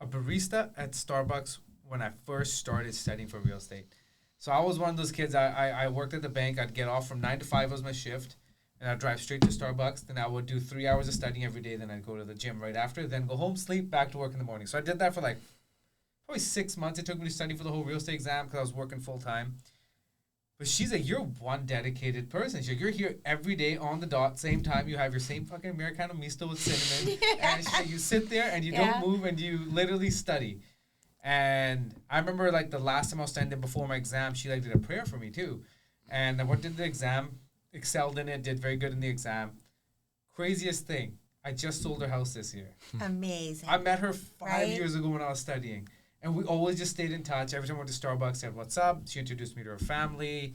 A: barista at Starbucks when I first started studying for real estate. So I was one of those kids. I worked at the bank. I'd get off from 9 to 5 was my shift, and I'd drive straight to Starbucks. Then I would do 3 hours of studying every day. Then I'd go to the gym right after. Then go home, sleep, back to work in the morning. So I did that for like probably 6 months. It took me to study for the whole real estate exam because I was working full time. But she's like, you're one dedicated person. She's like, you're here every day on the dot, same time. You have your same fucking Americano misto with cinnamon. And she's like, you sit there and you don't move and you literally study. And I remember like the last time I was standing before my exam, she like did a prayer for me too. And I went to the exam, excelled in it, did very good in the exam. Craziest thing, I just sold her house this year.
D: Amazing.
A: I met her 5
D: Right?
A: years ago when I was studying. And we always just stayed in touch. Every time I went to Starbucks, said, what's up? She introduced me to her family.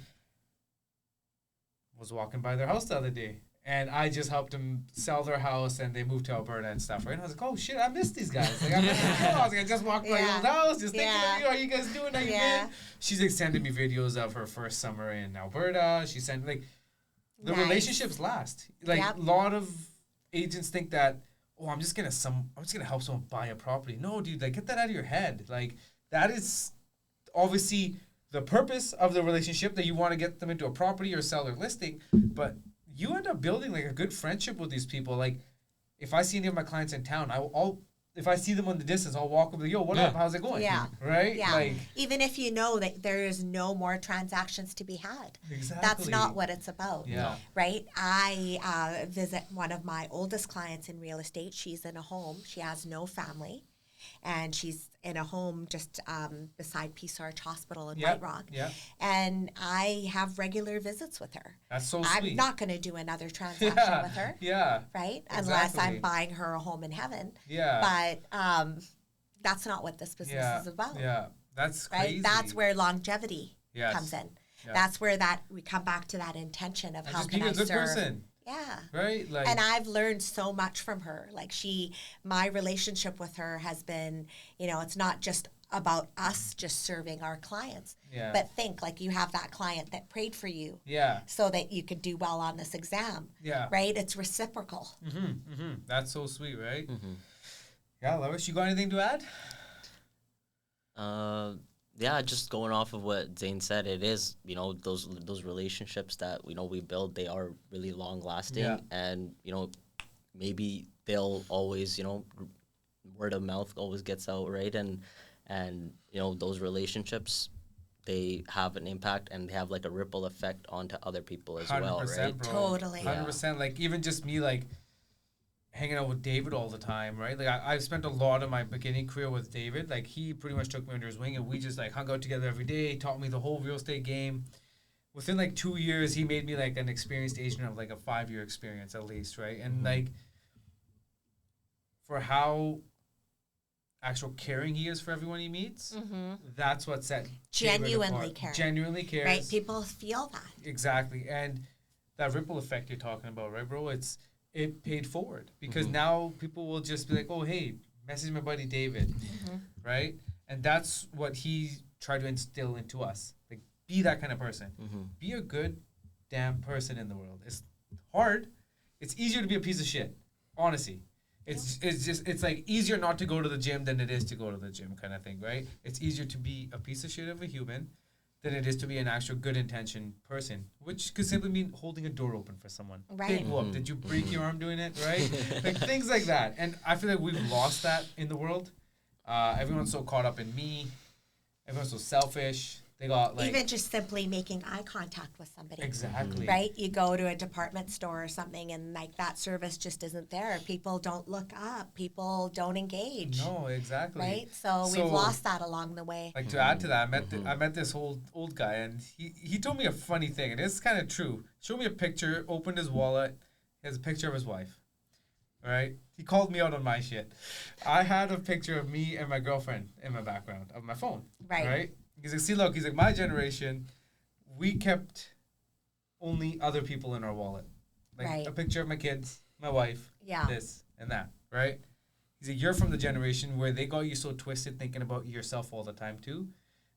A: Was walking by their house the other day. And I just helped them sell their house and they moved to Alberta and stuff, right? And I was like, oh shit, I miss these guys. Like, I miss you. I was like, I just walked by your old house, just thinking of you. How you guys doing? How you been? She's like sending me videos of her first summer in Alberta. She sent like the relationships last. Like a lot of agents think that, oh, I'm just gonna help someone buy a property. No, dude, like get that out of your head. Like that is obviously the purpose of the relationship, that you want to get them into a property or sell their listing, but you end up building like a good friendship with these people. Like if I see any of my clients in town, I'll if I see them in the distance, I'll walk up and yo, what up? How's it going?
D: Yeah.
A: Right?
D: Yeah.
A: Like,
D: even if you know that there is no more transactions to be had.
A: exactly.
D: That's not what it's about.
A: Yeah.
D: Right? I visit one of my oldest clients in real estate. She's in a home. She has no family. And she's in a home just beside Peace Arch Hospital in White Rock.
A: Yeah.
D: And I have regular visits with her.
A: That's so
D: I'm
A: sweet.
D: not going to do another transaction with her.
A: Yeah.
D: Right?
A: Exactly.
D: Unless I'm buying her a home in heaven.
A: Yeah.
D: But that's not what this business is about.
A: Yeah. That's
D: Right?
A: crazy.
D: That's where longevity comes in.
A: Yeah.
D: That's where we come back to that intention of
A: And
D: how
A: just
D: can
A: being
D: I
A: a good
D: serve.
A: person.
D: Yeah.
A: Right? Like,
D: And I've learned so much from her. Like my relationship with her has been, it's not just about us just serving our clients.
A: Yeah.
D: But think like you have that client that prayed for you.
A: Yeah.
D: So that you could do well on this exam.
A: Yeah.
D: Right? It's reciprocal.
A: That's so sweet, right? Yeah, Lois, you got anything to add?
C: Yeah, just going off of what Zane said, it is, those relationships that, we build, they are really long lasting.
A: Yeah.
C: And, maybe they'll always, word of mouth always gets out, right? And those relationships, they have an impact and they have like a ripple effect onto other people as well, right?
A: Bro.
D: Totally.
A: 100%. Like even just me like hanging out with David all the time, right? Like I've spent a lot of my beginning career with David. Like he pretty much took me under his wing and we just like hung out together every day, taught me the whole real estate game. Within like 2 years, he made me like an experienced agent of like a 5-year experience at least, right? And like for how actual caring he is for everyone he meets, that's what set David
D: Genuinely
A: apart.
D: caring.
A: Genuinely cares.
D: Right? People feel that.
A: Exactly. And that ripple effect you're talking about, right, bro? It paid forward because now people will just be like, oh, hey, message my buddy David, right? And that's what he tried to instill into us. Like, be that kind of person. Be a good damn person in the world. It's hard. It's easier to be a piece of shit, honestly. It's like easier not to go to the gym than it is to go to the gym kind of thing, right? It's easier to be a piece of shit of a human than it is to be an actual good intention person, which could simply mean holding a door open for someone.
D: Right.
A: Big whoop. Did you break your arm doing it, right? Like things like that. And I feel like we've lost that in the world. Everyone's so caught up in me. Everyone's so selfish. They got like...
D: Even just simply making eye contact with somebody.
A: Exactly.
D: Right? You go to a department store or something and like that service just isn't there. People don't look up. People don't engage.
A: No, exactly.
D: Right? So we've lost that along the way.
A: Like to add to that, I met this old guy and he told me a funny thing and it's kind of true. Showed me a picture, opened his wallet, he has a picture of his wife. All right? He called me out on my shit. I had a picture of me and my girlfriend in my background of my phone. Right? He's like, see, look, he's like, my generation, we kept only other people in our wallet. Like a picture of my kids, my wife, this and that, right? He's like, you're from the generation where they got you so twisted thinking about yourself all the time too,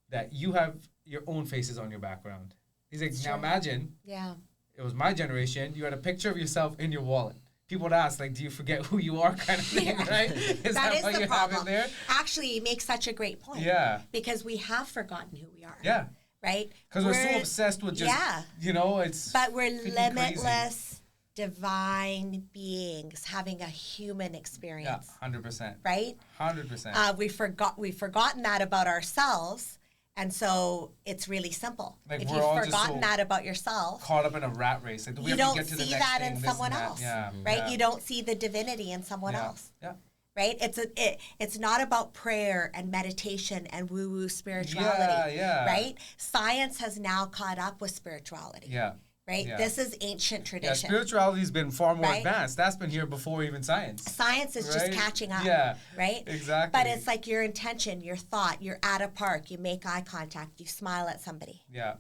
A: that you have your own faces on your background. He's like, now imagine, it was my generation, you had a picture of yourself in your wallet. People would ask, like, do you forget who you are kind of thing, right? Is
D: that is
A: why
D: the
A: you
D: problem.
A: have it there?
D: Actually, you make such a great point.
A: Yeah.
D: Because we have forgotten who we are.
A: Yeah.
D: Right?
A: Because we're so obsessed with just, it's...
D: But we're
A: crazy.
D: limitless, divine beings having a human experience.
A: Yeah, 100%.
D: Right?
A: 100%.
D: We've forgotten that about ourselves, And so it's really simple.
A: Like,
D: If
A: we're
D: you've
A: all just
D: forgotten
A: so
D: that about yourself,
A: caught up in a rat race. Like, we
D: you
A: have to
D: don't
A: get to the
D: see
A: next
D: that
A: thing,
D: in
A: this
D: someone
A: and that.
D: else,
A: Yeah.
D: right?
A: Yeah.
D: You don't see the divinity in someone
A: Yeah.
D: else,
A: Yeah.
D: right? It's not about prayer and meditation and woo-woo spirituality,
A: Yeah.
D: right? Science has now caught up with spirituality,
A: Yeah.
D: right?
A: Yeah.
D: This is ancient
A: Yeah,
D: tradition.
A: spirituality's been far more
D: Right?
A: advanced. That's been here before even science.
D: Science is just
A: Right?
D: catching up,
A: Yeah,
D: right?
A: exactly.
D: But it's like your intention, your thought. You're at a park, you make eye contact, you smile at somebody,
A: Yeah.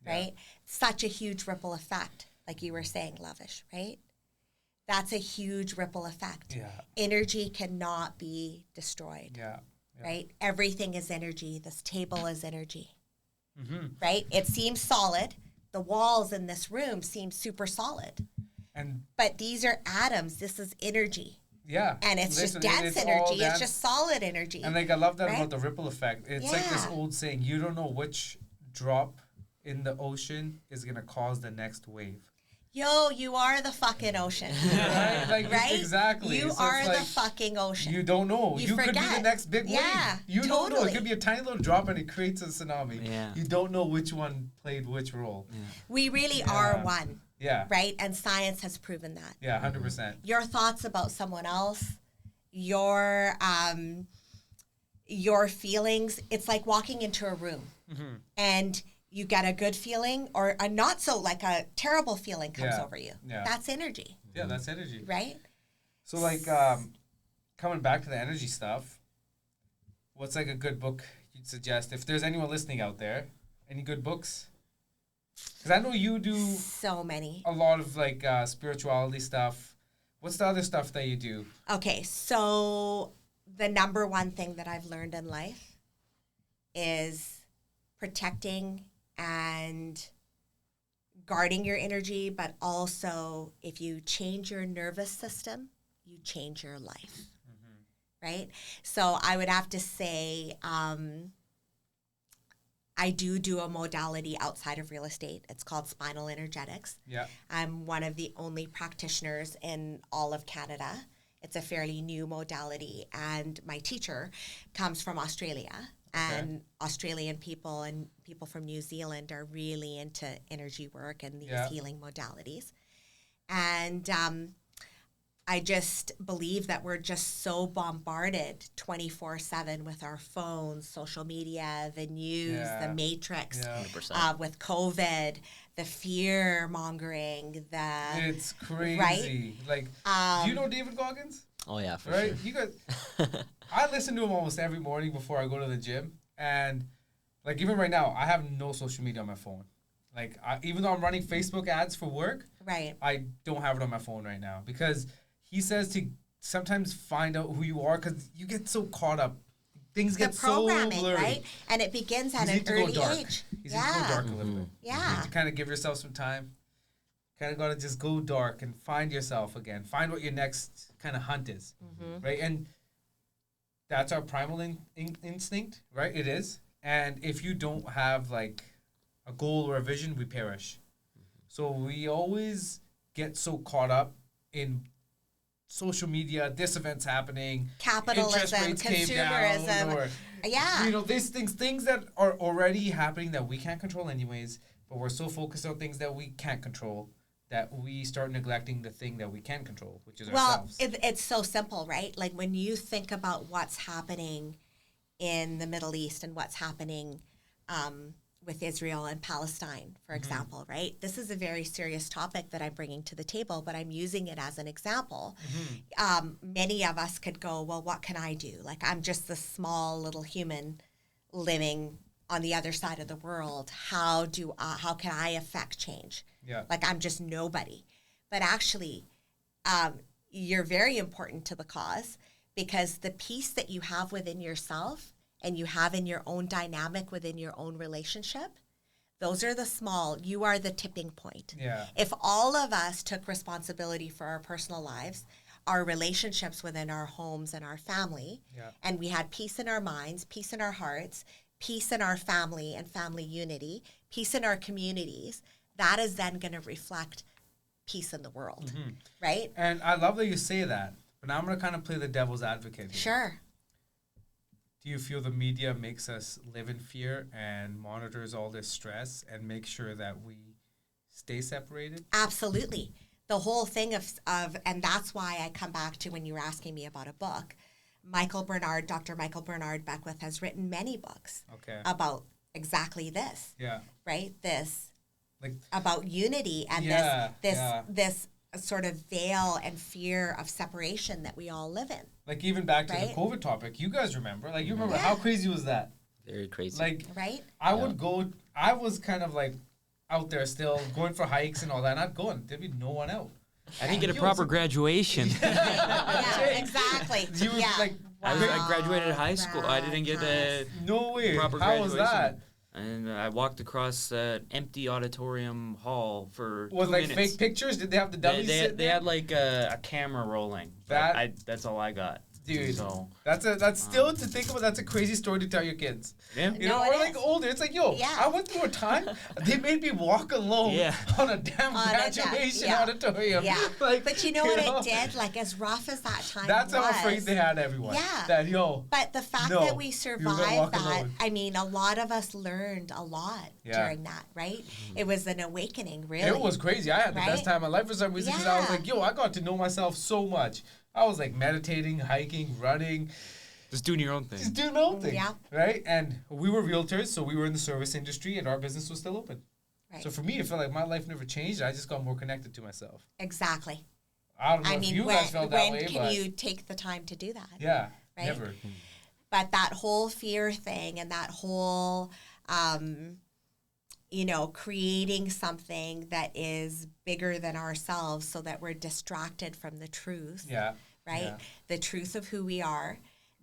A: Yeah.
D: right? Such a huge ripple effect, like you were saying, Lovish, right? That's a huge ripple effect.
A: Yeah.
D: Energy cannot be destroyed,
A: Yeah.
D: right? Everything is energy. This table is energy,
A: Mm-hmm.
D: right? It seems solid. The walls in this room seem super solid,
A: And
D: but these are atoms. This is energy.
A: yeah.
D: And it's
A: Listen,
D: just dense
A: it's all
D: energy. It's
A: dense.
D: just solid energy.
A: And like, I love that
D: right?
A: about the ripple effect. It's like this
D: Yeah.
A: old saying, you don't know which drop in the ocean is gonna cause the next wave.
D: Yo, you are the fucking ocean.
A: Right? Like,
D: Right?
A: exactly.
D: You
A: So it's
D: are the
A: like,
D: fucking ocean.
A: you don't know.
D: You
A: You could be the
D: forget.
A: next big
D: Yeah,
A: wave. You don't know.
D: totally.
A: It could be a tiny little drop and it creates a tsunami.
B: Yeah.
A: You don't know which one played which role.
D: We really
A: Yeah.
D: are one,
A: Yeah.
D: right? And science has proven that.
A: Yeah, 100%.
D: Your thoughts about someone else, your feelings, it's like walking into a room
A: Mm-hmm.
D: and you get a good feeling or a not so like a terrible feeling comes
A: Yeah.
D: over you.
A: Yeah.
D: That's energy,
A: Yeah, that's energy.
D: right?
A: So, like, coming back to the energy stuff, what's like a good book you'd suggest if there's anyone listening out there? Any good books? Because I know you do
D: So many.
A: a lot of like spirituality stuff. What's the other stuff that you do?
D: Okay, so the number one thing that I've learned in life is protecting and guarding your energy, but also if you change your nervous system, you change your life, right? So I would have to say I do a modality outside of real estate. It's called spinal energetics.
A: Yeah.
D: I'm one of the only practitioners in all of Canada. It's a fairly new modality, and my teacher comes from Australia. And Australian people and people from New Zealand are really into energy work and these healing modalities. And I just believe that we're just so bombarded 24/7 with our phones, social media, the news, the matrix,
A: Yeah.
C: 100%.
D: with COVID, the fear mongering,
A: It's crazy.
D: right?
A: Like, do you know David Goggins?
C: Oh yeah, for
A: Right?
C: sure.
A: You guys, I listen to him almost every morning before I go to the gym, and like even right now, I have no social media on my phone. Like, even though I'm running Facebook ads for work,
D: right.
A: I don't have it on my phone right now because he says to sometimes find out who you are because you get so caught up. Things
D: The
A: get so
D: programming,
A: blurry.
D: right? And it begins at
A: You
D: an
A: need to go
D: early
A: dark.
D: age.
A: You need to go dark a little bit. You
D: Yeah.
A: need to kind of give yourself some time. Kind of got to just go dark and find yourself again. Find what your next kind of hunt is, right? And that's our primal instinct, right? It is. And if you don't have like a goal or a vision, we perish. So we always get so caught up in social media, this event's happening,
D: Capitalism,
A: interest rates came down,
D: consumerism.
A: or
D: Yeah.
A: you know, these things that are already happening that we can't control anyways, but we're so focused on things that we can't control that we start neglecting the thing that we can control, which is
D: Well,
A: ourselves.
D: it's so simple, right? Like when you think about what's happening in the Middle East and what's happening with Israel and Palestine, for example, right? This is a very serious topic that I'm bringing to the table, but I'm using it as an example. Many of us could go, well, what can I do? Like, I'm just this small little human living on the other side of the world. How can I affect change?
A: Yeah.
D: Like, I'm just nobody. But actually, you're very important to the cause because the peace that you have within yourself and you have in your own dynamic within your own relationship, those are the small, you are the tipping point.
A: Yeah.
D: If all of us took responsibility for our personal lives, our relationships within our homes and our family, and we had peace in our minds, peace in our hearts, peace in our family and family unity, peace in our communities, that is then going to reflect peace in the world, right?
A: And I love that you say that, but now I'm going to kind of play the devil's advocate here.
D: Sure.
A: Do you feel the media makes us live in fear and monitors all this stress and make sure that we stay separated?
D: Absolutely. The whole thing of and that's why I come back to when you were asking me about a book. Dr. Michael Bernard Beckwith has written many books about exactly this.
A: Yeah.
D: Right? This
A: Like
D: about unity and this sort of veil and fear of separation that we all live in.
A: Like even back to the
D: Right?
A: COVID topic, you guys remember? Like you remember how crazy was that?
C: Very crazy.
A: Like
D: Right?
A: I was kind of like out there still going for hikes and all that, not going. There'd be no one out.
B: I didn't get a proper graduation.
D: Yeah, exactly.
A: You were like,
B: I graduated high school. I didn't get a
A: no way.
B: proper
A: How
B: graduation.
A: was that?
B: And I walked across an empty auditorium hall for
A: Was
B: 2
A: like
B: minutes.
A: fake pictures? Did they have the dummies sitting
B: They
A: there?
B: had like a camera rolling. But that's all I got.
A: Dude,
B: So
A: that's still to think about. That's a crazy story to tell your kids.
B: yeah.
A: You
D: No,
A: know,
D: it
A: or like
D: is.
A: older. It's like, yo,
D: Yeah.
A: I went through a time. They made me walk alone
B: Yeah.
A: on a damn graduation auditorium.
D: Yeah.
A: Like,
D: But you know what it did? Like, as rough as that time
A: That's
D: was.
A: how afraid they had everyone.
D: Yeah.
A: That
D: But the fact
A: No,
D: that we
A: you're gonna
D: survived
A: walk
D: that,
A: alone.
D: I mean, a lot of us learned a lot
A: Yeah.
D: during that, right? It was an awakening, really.
A: It was crazy. I had the best
D: Right?
A: time of my life for some reason because I was
D: Yeah.
A: like, yo, I got to know myself so much. I was like meditating, hiking, running,
B: Just doing your own thing.
A: just doing my own thing.
D: Yeah.
A: Right? And we were realtors, so we were in the service industry and our business was still open.
D: Right.
A: So for me, it felt like my life never changed. I just got more connected to myself.
D: Exactly.
A: I don't know
D: I
A: if
D: mean,
A: you guys felt that
D: when
A: way,
D: can
A: but
D: you take the time to do that?
A: yeah,
D: Right?
A: never.
D: But that whole fear thing and that whole, creating something that is bigger than ourselves so that we're distracted from the truth,
A: Yeah.
D: right?
A: Yeah.
D: The truth of who we are,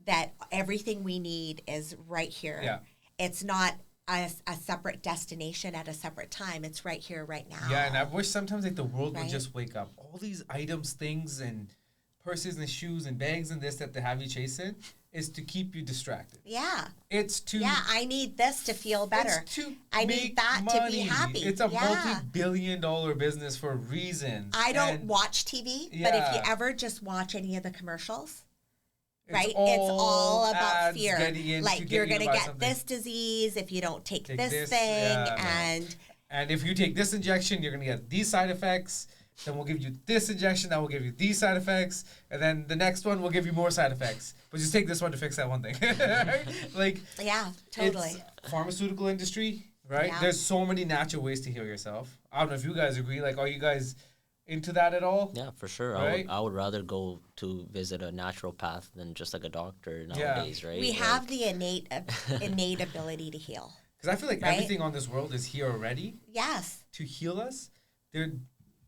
D: that everything we need is right here.
A: Yeah.
D: It's not a separate destination at a separate time. It's right here, right now.
A: Yeah, and I wish sometimes like the world would
D: Right?
A: just wake up. All these items, things, and purses and shoes and bags and this that they have you chasing is to keep you distracted.
D: Yeah.
A: It's to
D: Yeah, I need this to feel better.
A: It's to
D: I need
A: make
D: that to be
A: money.
D: happy.
A: It's a
D: Yeah.
A: multi-billion-dollar business for a reason.
D: I don't
A: And
D: watch TV, but if you
A: Yeah.
D: ever just watch any of the commercials,
A: it's
D: right? It's all about
A: ads
D: fear.
A: getting in to
D: Like
A: get
D: you're
A: you
D: going to
A: buy
D: get
A: something.
D: this disease if you don't take
A: Take
D: this
A: this,
D: thing,
A: yeah. And if you take this injection, you're gonna get these side effects. Then we'll give you this injection that will give you these side effects, and then the next one will give you more side effects. But just take this one to fix that one thing. Like
D: yeah, totally.
A: it's pharmaceutical industry, right?
D: Yeah.
A: There's so many natural ways to heal yourself. I don't know if you guys agree. Like, are you guys into that at all?
C: Yeah, for sure.
A: Right?
C: I would rather go to visit a naturopath than just like a doctor
A: Yeah.
C: nowadays, right?
D: We
C: Like,
D: have the innate ability to heal.
A: Because I feel like
D: Right?
A: everything on this world is here already
D: Yes.
A: to heal us. There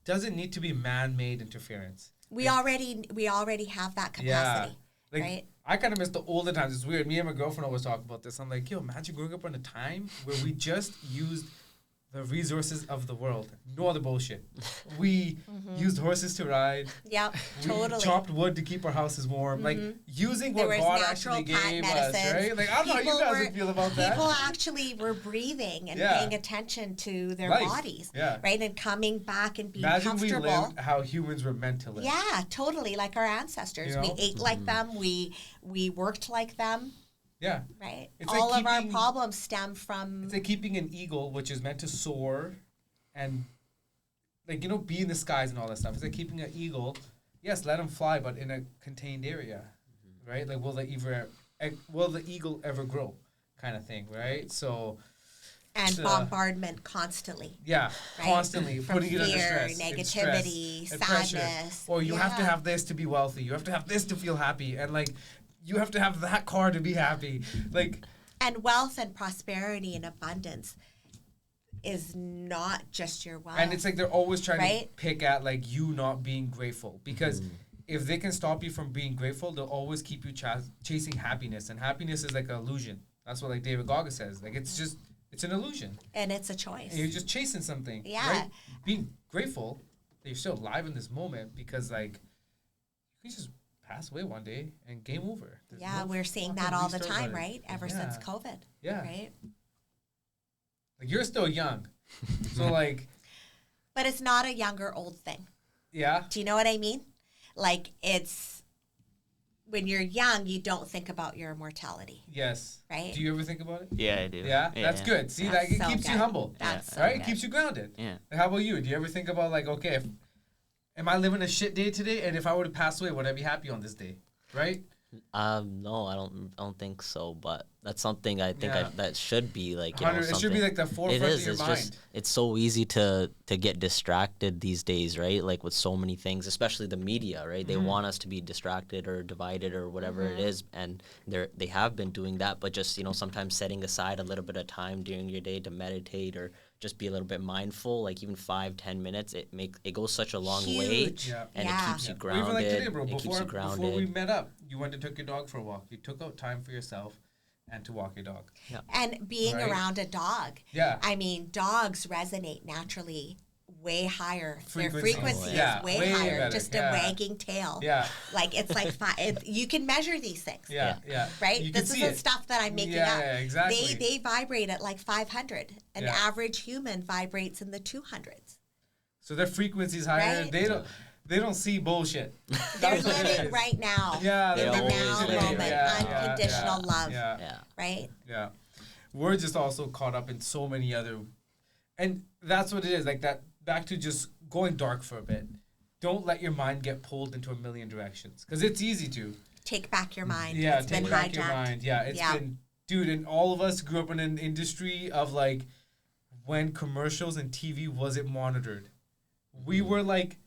A: doesn't need to be man-made interference.
D: We already have that capacity.
A: Like,
D: Right?
A: I kind of miss the older times. It's weird. Me and my girlfriend always talk about this. I'm like, yo, imagine growing up in a time where we just used the resources of the world. No other bullshit. We used horses to ride.
D: Yep,
A: We
D: totally.
A: chopped wood to keep our houses warm. Like, using
D: There
A: what
D: was
A: God
D: natural
A: actually
D: plant
A: gave us,
D: medicines.
A: right? Like, I don't know how you guys would feel about that.
D: People actually were breathing and
A: Yeah.
D: paying attention to their
A: Life.
D: bodies,
A: Yeah.
D: right? And coming back and being
A: Imagine we
D: comfortable.
A: lived how humans were meant to live.
D: Yeah, totally, like our ancestors.
A: You know?
D: We ate like them. We worked like them,
A: Yeah.
D: right?
A: It's like
D: All of our
A: keeping-
D: problems stem from.
A: It's like keeping an eagle, which is meant to soar and, like, you know, be in the skies and all that stuff. It's like keeping an eagle. Yes, let him fly, but in a contained area, right? Like, will the eagle ever grow, kind of thing, right? So,
D: and
A: it's,
D: bombardment constantly.
A: yeah,
D: Right?
A: constantly
D: From
A: putting it under
D: fear,
A: stress, and
D: negativity,
A: stress, and pressure.
D: sadness.
A: Or you have to
D: Yeah.
A: have this to be wealthy. You have to have this to feel happy, and like, you have to have that car to be happy. Like,
D: And wealth and prosperity and abundance is not just your wealth.
A: and it's like they're always trying to
D: Right?
A: pick at like you not being grateful because if they can stop you from being grateful, they'll always keep you chasing happiness, and happiness is like an illusion. That's what like David Goggins says. Like it's an illusion.
D: And it's a choice.
A: And you're just chasing something.
D: Yeah.
A: Right? Being grateful that you're still alive in this moment because like you can just pass away one day and game over. There's
D: Yeah,
A: no
D: we're seeing
A: fucking
D: that all the
A: restart
D: time,
A: button.
D: right? Ever since
A: Yeah.
D: COVID,
A: Yeah.
D: right?
A: Like you're still young. So like
D: But it's not a young or old thing.
A: yeah.
D: Do you know what I mean? Like it's when you're young, you don't think about your mortality,
A: Yes.
D: right?
A: Do you ever think about it?
B: Yeah, I do.
A: Yeah, that's good. See,
D: That's
A: that it
D: so
A: keeps you
D: good.
A: humble,
D: That's so
A: right? It
D: good.
A: keeps you grounded.
B: Yeah.
A: How about you? Do you ever think about like, okay, am I living a shit day today? And if I were to pass away, would I be happy on this day? Right?
C: No, I don't think so. But that's something I think
A: Yeah.
C: that should be like,
A: It should be like the forefront
C: it is.
A: of your
C: It's
A: mind.
C: just it's so easy to get distracted these days, right? Like with so many things, especially the media, right? They want us to be distracted or divided or whatever it is, and they have been doing that. But just sometimes setting aside a little bit of time during your day to meditate or just be a little bit mindful, like even 5-10 minutes, it goes such a long way,
D: Huge.
A: Yeah.
C: and
D: Yeah.
C: it keeps you
A: Or
C: grounded.
A: even like today, bro.
C: It keeps
A: Before
C: you grounded.
A: we met up, you went and took your dog for a walk. You took out time for yourself and to walk your dog.
D: And being
A: Right.
D: around a dog.
A: Yeah.
D: I mean, dogs resonate naturally way higher. Their
A: Frequency.
D: frequency
A: Yeah,
D: is way,
A: way
D: higher.
A: better.
D: Just
A: Yeah.
D: a wagging tail.
A: Yeah.
D: Like it's like you can measure these things.
A: Yeah.
D: Right?
A: You can
D: This
A: see
D: isn't
A: it.
D: stuff that I'm making
A: Yeah,
D: up.
A: yeah, exactly.
D: They vibrate at like 500. An
A: Yeah.
D: average human vibrates in the 200s.
A: So their frequency's higher.
D: Right.
A: They don't see bullshit.
D: They're
A: That's what it
D: living
A: is.
D: right now.
A: Yeah,
D: in
A: they're
D: the
C: always
D: now
C: living.
D: moment. Unconditional love.
A: Yeah.
C: Yeah.
D: Right?
A: Yeah. We're just also caught up in so many other, and that's what it is. Like that, back to just going dark for a bit. Don't let your mind get pulled into a million directions, because it's easy to.
D: Take back your mind.
A: Yeah,
D: It's
A: take
D: been
A: back
D: hijacked.
A: your mind. Yeah, it's
D: Yeah.
A: been, dude, and all of us grew up in an industry of like, when commercials and TV wasn't monitored, we were like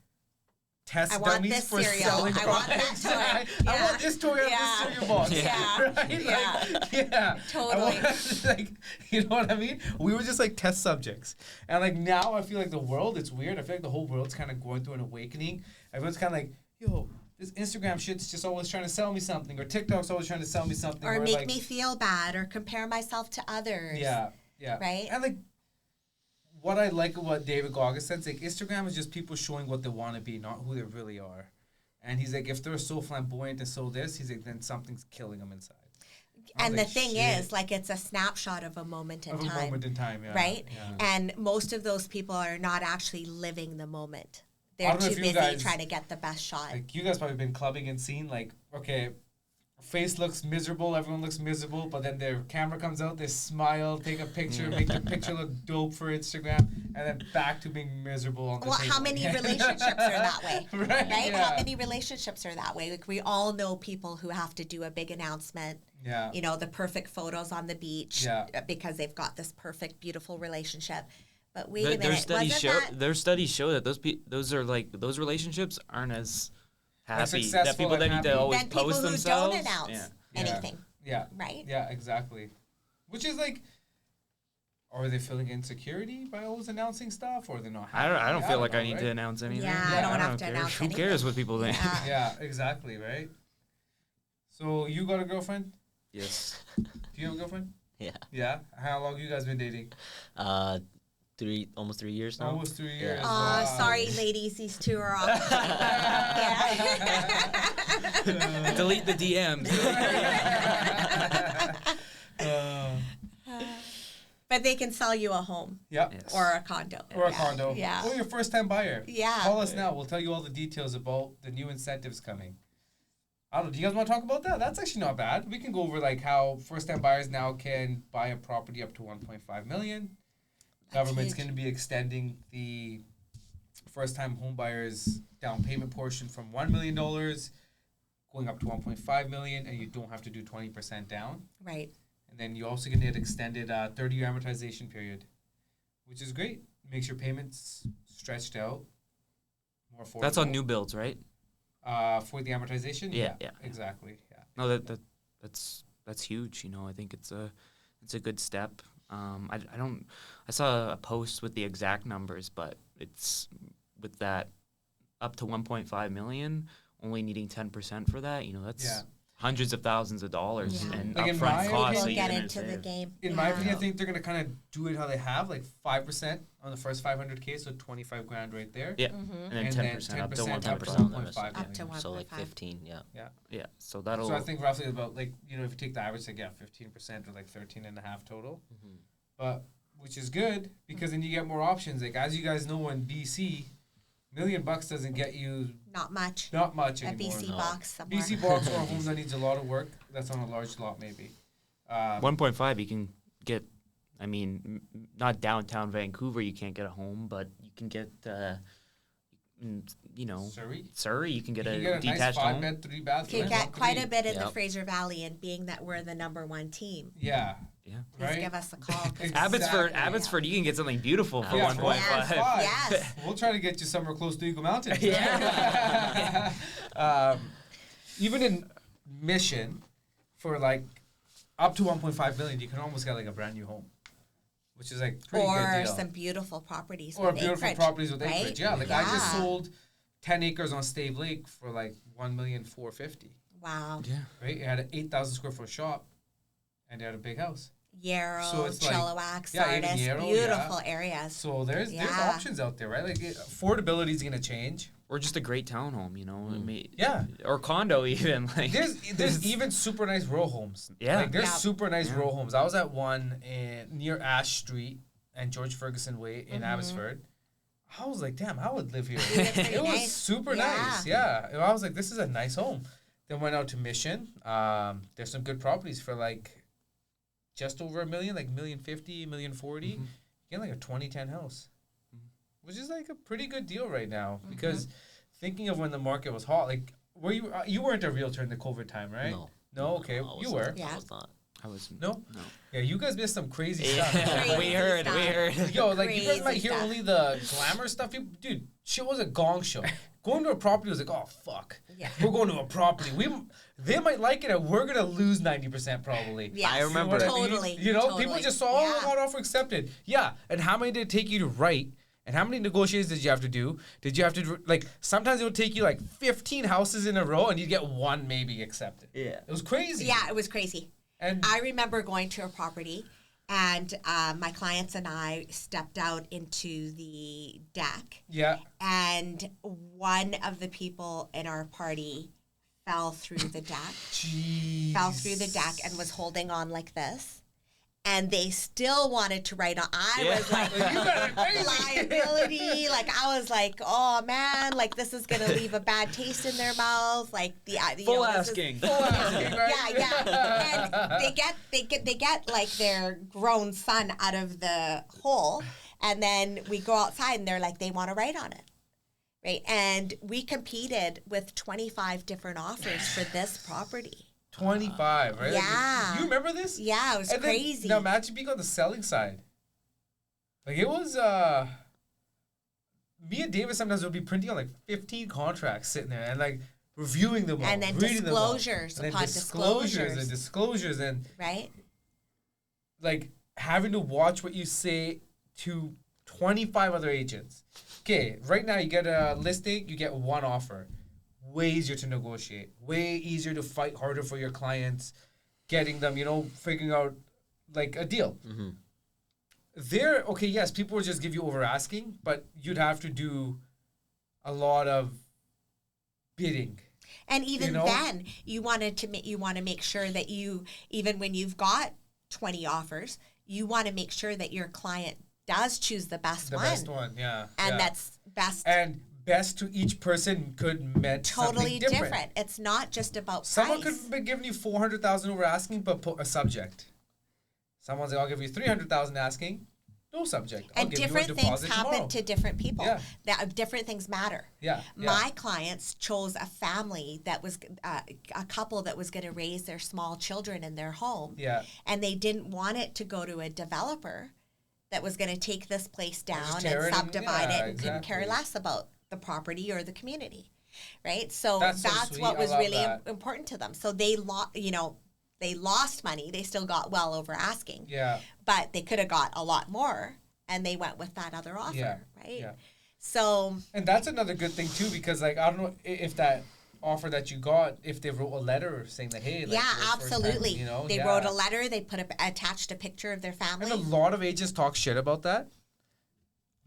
A: test
D: I want
A: dummies
D: this
A: for
D: cereal.
A: selling
D: I want that
A: products.
D: toy.
A: I
D: Yeah.
A: want this toy
D: Yeah.
A: out this cereal box.
D: Yeah.
A: Right?
D: Yeah.
A: Like, yeah.
D: Totally.
A: I want, like, you know what I mean? We were just like test subjects. And like now I feel like the world, it's weird. I feel like the whole world's kind of going through an awakening. Everyone's kind of like, yo, this Instagram shit's just always trying to sell me something, or TikTok's always trying to sell me something,
D: Or make
A: like,
D: me feel bad or compare myself to others.
A: yeah,
D: Right?
A: And like, what I like what David Goggins said, like Instagram is just people showing what they want to be, not who they really are. And he's like, if they're so flamboyant and so this, he's like, then something's killing them inside. I was
D: And the
A: like,
D: thing
A: shit.
D: is, like, it's a snapshot of a moment in
A: Of a
D: time.
A: moment in time, yeah.
D: Right?
A: Yeah.
D: And most of those people are not actually living the moment.
A: I
D: They're
A: don't know
D: too
A: if you
D: busy
A: guys-
D: trying to get the best shot.
A: Like you guys probably been clubbing and seen like, okay, face looks miserable, everyone looks miserable, but then their camera comes out, they smile, take a picture, make their picture look dope for Instagram, and then back to being miserable on the
D: Well,
A: table
D: how many
A: again.
D: relationships are that way?
A: Right, yeah.
D: How many relationships are that way? Like, we all know people who have to do a big announcement.
A: Yeah.
D: You know, the perfect photos on the beach
A: Yeah.
D: because they've got this perfect, beautiful relationship. But wait a
B: Their
D: minute,
B: studies
D: wasn't
B: show
D: that...
B: their studies show that those relationships aren't as happy.
A: successful
B: That people
A: and
B: that need
A: happy.
B: to always
D: Then people
B: post
D: who
B: themselves.
D: don't announce
B: Yeah.
D: anything,
A: Yeah.
D: right?
A: Yeah, exactly. Which is like, are they feeling insecurity by always announcing stuff, or they're not happy?
B: I don't feel like
A: know,
B: I need
A: right?
B: to announce anything.
D: Yeah, I don't have to
B: care.
D: announce
B: Who cares what people think?
D: Yeah.
A: Yeah, exactly, right? So you got a girlfriend?
B: Yes.
A: Do you have a girlfriend?
C: Yeah.
A: Yeah. How long you guys been dating?
C: Almost 3 years now.
A: Almost 3 years.
C: Yeah.
A: Wow.
D: Sorry, ladies, these two are off. Yeah.
B: Delete the DMs.
D: But they can sell you a home
A: Yep.
B: Yes.
D: or a condo.
A: Or a
D: Yeah.
A: condo.
D: Yeah.
A: Or your first time buyer.
D: Yeah.
A: Call us now. We'll tell you all the details about the new incentives coming. I don't know. Do you guys want to talk about that? That's actually not bad. We can go over like how first time buyers now can buy a property up to 1.5 million. Government's
D: huge.
A: going to be extending the first time home buyers down payment portion from $1 million going up to 1.5 million, and you don't have to do 20% down.
D: Right.
A: And then you also get an extended 30-year amortization period, which is great. Makes your payments stretched out, more affordable.
B: That's on new builds, right?
A: For the amortization.
B: Yeah.
A: Exactly. Yeah.
B: No, that's huge. You know, I think it's a good step. I saw a post with the exact numbers, but it's with that up to 1.5 million, only needing 10% for that. You know, that's
A: Yeah.
B: hundreds of thousands of dollars
D: Yeah.
B: and
A: Like in my
B: upfront costs.
A: opinion-
B: that
D: We'll
B: you're
D: get
B: gonna
D: into the
B: save.
D: game.
A: In my
D: Yeah.
A: opinion, I think they're gonna kind of do it how they have, like 5% on the first 500K, so 25 grand right there.
B: Yeah,
D: Mm-hmm.
B: and then
A: And
B: 10%
A: then
B: up to
A: 10%
B: 1.5
C: on the rest.
A: 1.5
D: Up to
A: million.
C: So like
D: 1.5.
C: 15, yeah.
B: Yeah, so that'll.
A: So I think roughly about like, you know, if you take the average, like 15% or like 13 and a half total. But which is good because then you get more options. Like as you guys know in BC, $1 million doesn't get you
D: Not much.
A: not much
D: A
A: anymore.
D: BC
C: No.
D: box somewhere.
A: BC box or a home that needs a lot of work. That's on a large lot, maybe.
B: 1.5, you can get. I mean, not downtown Vancouver. You can't get a home, but you can get. You know,
A: Surrey.
B: You can get
A: You
B: a
A: can get a nice
B: detached home.
A: 5-bed, 3-bath.
D: Could get quite a bit in the
C: Yep.
D: Fraser Valley, and being that we're the number 1 team,
A: Yeah.
B: Yeah.
D: please
A: Right?
D: give us a call. 'cause
A: Exactly.
B: Abbotsford,
A: Yeah.
B: Abbotsford, you can get something beautiful for
C: Yeah,
B: 1.5.
D: Yes.
A: We'll try to get you somewhere close to Eagle Mountain.
B: Yeah.
A: Even in Mission, for like up to 1.5 million, you can almost get like a brand new home, which is like pretty
D: Or
A: good deal.
D: some beautiful properties
A: Or
D: with
A: beautiful
D: acreage,
A: properties with
D: right?
A: acreage. Yeah, like I just
D: Yeah.
A: sold 10 acres on Stave Lake for like 1,450,000.
D: Wow.
B: Yeah.
A: Right, it had an 8,000 square foot shop, and it had a big house.
D: Yarrow,
A: So it's like-
D: Chilliwack,
A: yeah, even
D: Sardis,
A: Yarrow,
D: beautiful
A: yeah.
D: areas.
A: So there's
D: Yeah.
A: options out there, right? Like affordability is gonna change.
B: Or just a great townhome, you know.
A: Yeah.
B: Or condo even. Like
A: There's even super nice row homes.
B: Yeah.
A: Like there's
D: Yeah.
A: super nice
B: Yeah.
A: row homes. I was at one near Ash Street and George Ferguson Way in Abbotsford. I was like, damn, I would live here.
D: That's pretty
A: It was
D: nice.
A: super
D: Yeah.
A: nice. Yeah. And I was like, this is a nice home. Then went out to Mission. There's some good properties for like just over $1 million, like $1,050,000, $1,040,000. You get like a 2010 house, which is like a pretty good deal right now. Because thinking of when the market was hot, like were you weren't a realtor in the COVID time, right?
C: No.
A: No, okay,
C: I was
A: you
C: not.
A: were.
D: Yeah.
C: I was not.
B: I was
A: No?
B: No.
A: Yeah, you guys missed some crazy
B: Yeah,
A: stuff.
B: we heard.
A: Yo, like you guys might
D: Crazy
A: hear
D: stuff.
A: only the glamour stuff. Dude, shit was a gong show. Going to a property was like, oh fuck,
D: Yeah.
A: we're going to a property. They might like it, and we're gonna lose 90% probably.
D: Yes,
B: I remember.
A: You know what I mean?
D: Totally.
A: You know,
D: totally.
A: people just saw, oh,
D: Yeah.
A: hot offer accepted. Yeah, and how many did it take you to write? And how many negotiations did you have to do? Did you have to, like, sometimes it would take you like 15 houses in a row, and you'd get one maybe accepted.
C: Yeah.
A: It was crazy.
D: Yeah, it was crazy.
A: And
D: I remember going to a property, and my clients and I stepped out into the deck,
A: yeah,
D: and one of the people in our party fell through the deck,
A: jeez.
D: fell through the deck, and was holding on like this. And they still wanted to write on. I was like,
A: You guys are crazy.
D: liability. Like, I was like, oh man, like this is gonna leave a bad taste in their mouth. Like the you
B: Full
D: know, this is-
B: asking.
D: Yeah. And they get like their grown son out of the hole, and then we go outside and they're like, they want to write on it. Right. And we competed with 25 different offers for this property.
A: 25, right?
D: Yeah.
A: You remember this?
D: Yeah, it was
A: And then,
D: crazy.
A: now imagine being on the selling side. Like it was me and David sometimes would be printing on like 15 contracts sitting there and like reviewing them all,
D: And then
A: reading them all.
D: disclosures
A: And then
D: upon
A: disclosures and disclosures and
D: right?
A: like having to watch what you say to 25 other agents. Okay, right now you get a listing, you get one offer. Way easier to negotiate. Way easier to fight harder for your clients, getting them, figuring out like a deal.
C: Mm-hmm.
A: There, okay, yes, people would just give you over asking, but you'd have to do a lot of bidding.
D: And even
A: You know?
D: then, you want to make sure that you, even when you've got 20 offers, you want to make sure that your client does choose the best
A: The
D: one.
A: best one, yeah.
D: And
A: yeah.
D: that's best.
A: And best to each person could meant
D: Totally
A: something different.
D: It's not just about
A: Someone
D: price.
A: could be giving you 400,000 over asking, but put a subject. Someone's like, I'll give you 300,000 asking, no subject. I'll
D: and
A: give you a
D: different things
A: deposit
D: happen
A: tomorrow.
D: to different people.
A: Yeah.
D: That different things matter.
A: Yeah.
D: My clients chose a family that was a couple that was going to raise their small children in their home.
A: Yeah.
D: And they didn't want it to go to a developer that was going to take this place down
A: tear
D: and
A: it and-
D: subdivide
A: yeah,
D: it and couldn't care
A: exactly.
D: less about the property or the community, right? So
A: That's
D: that's,
A: so sweet.
D: what
A: I
D: was
A: love
D: really
A: that.
D: important to them. So they lost money. They still got well over asking,
A: Yeah.
D: but they could have got a lot more, and they went with that other offer,
A: Yeah.
D: right?
A: Yeah.
D: So
A: And that's another good thing too, because like I don't know if that offer that you got, if they wrote a letter saying that, hey, like,
D: yeah,
A: for the first time,
D: absolutely. They
A: yeah.
D: wrote a letter. They attached a picture of their family.
A: And a lot of agents talk shit about that.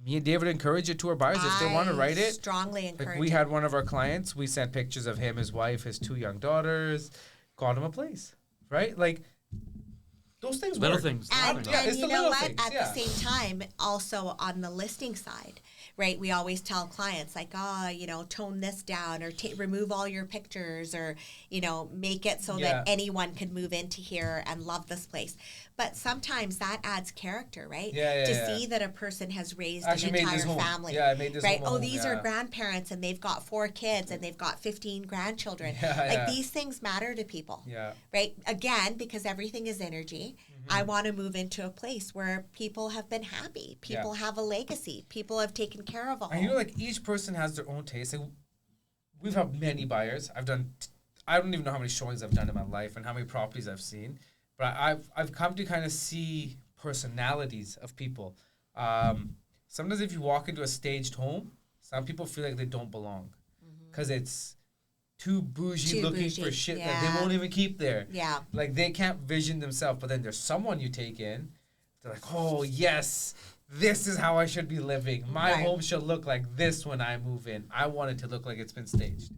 A: Me and David encourage it to our buyers if they want to write it.
D: Strongly encourage.
A: Like we
D: it.
A: had one of our clients, we sent pictures of him, his wife, his 2 young daughters, got him a place, right? Like those things
B: Little
A: work.
B: things.
D: And,
B: little
A: Yeah,
B: things.
A: it's
D: you
A: the
D: know
A: little
D: what?
A: things,
D: At
A: yeah.
D: the same time, also on the listing side, right? We always tell clients like, tone this down or remove all your pictures or, make it so that anyone could move into here and love this place. But sometimes that adds character, right? To see that a person has raised an entire family.
A: Yeah, I made this
D: right?
A: home.
D: These are grandparents and they've got 4 kids and they've got 15 grandchildren. These things matter to people.
A: Yeah.
D: Right? Again, because everything is energy. I want to move into a place where people have been happy. People have a legacy. People have taken care of a home.
A: And each person has their own taste. Like, we've had many buyers. I don't even know how many showings I've done in my life and how many properties I've seen. But I've come to kind of see personalities of people. Sometimes if you walk into a staged home, some people feel like they don't belong because it's too bougie looking for shit that they won't even keep there.
D: Yeah.
A: Like, they can't vision themselves. But then there's someone you take in, they're like, oh, yes, this is how I should be living. My home should look like this when I move in. I want it to look like it's been staged.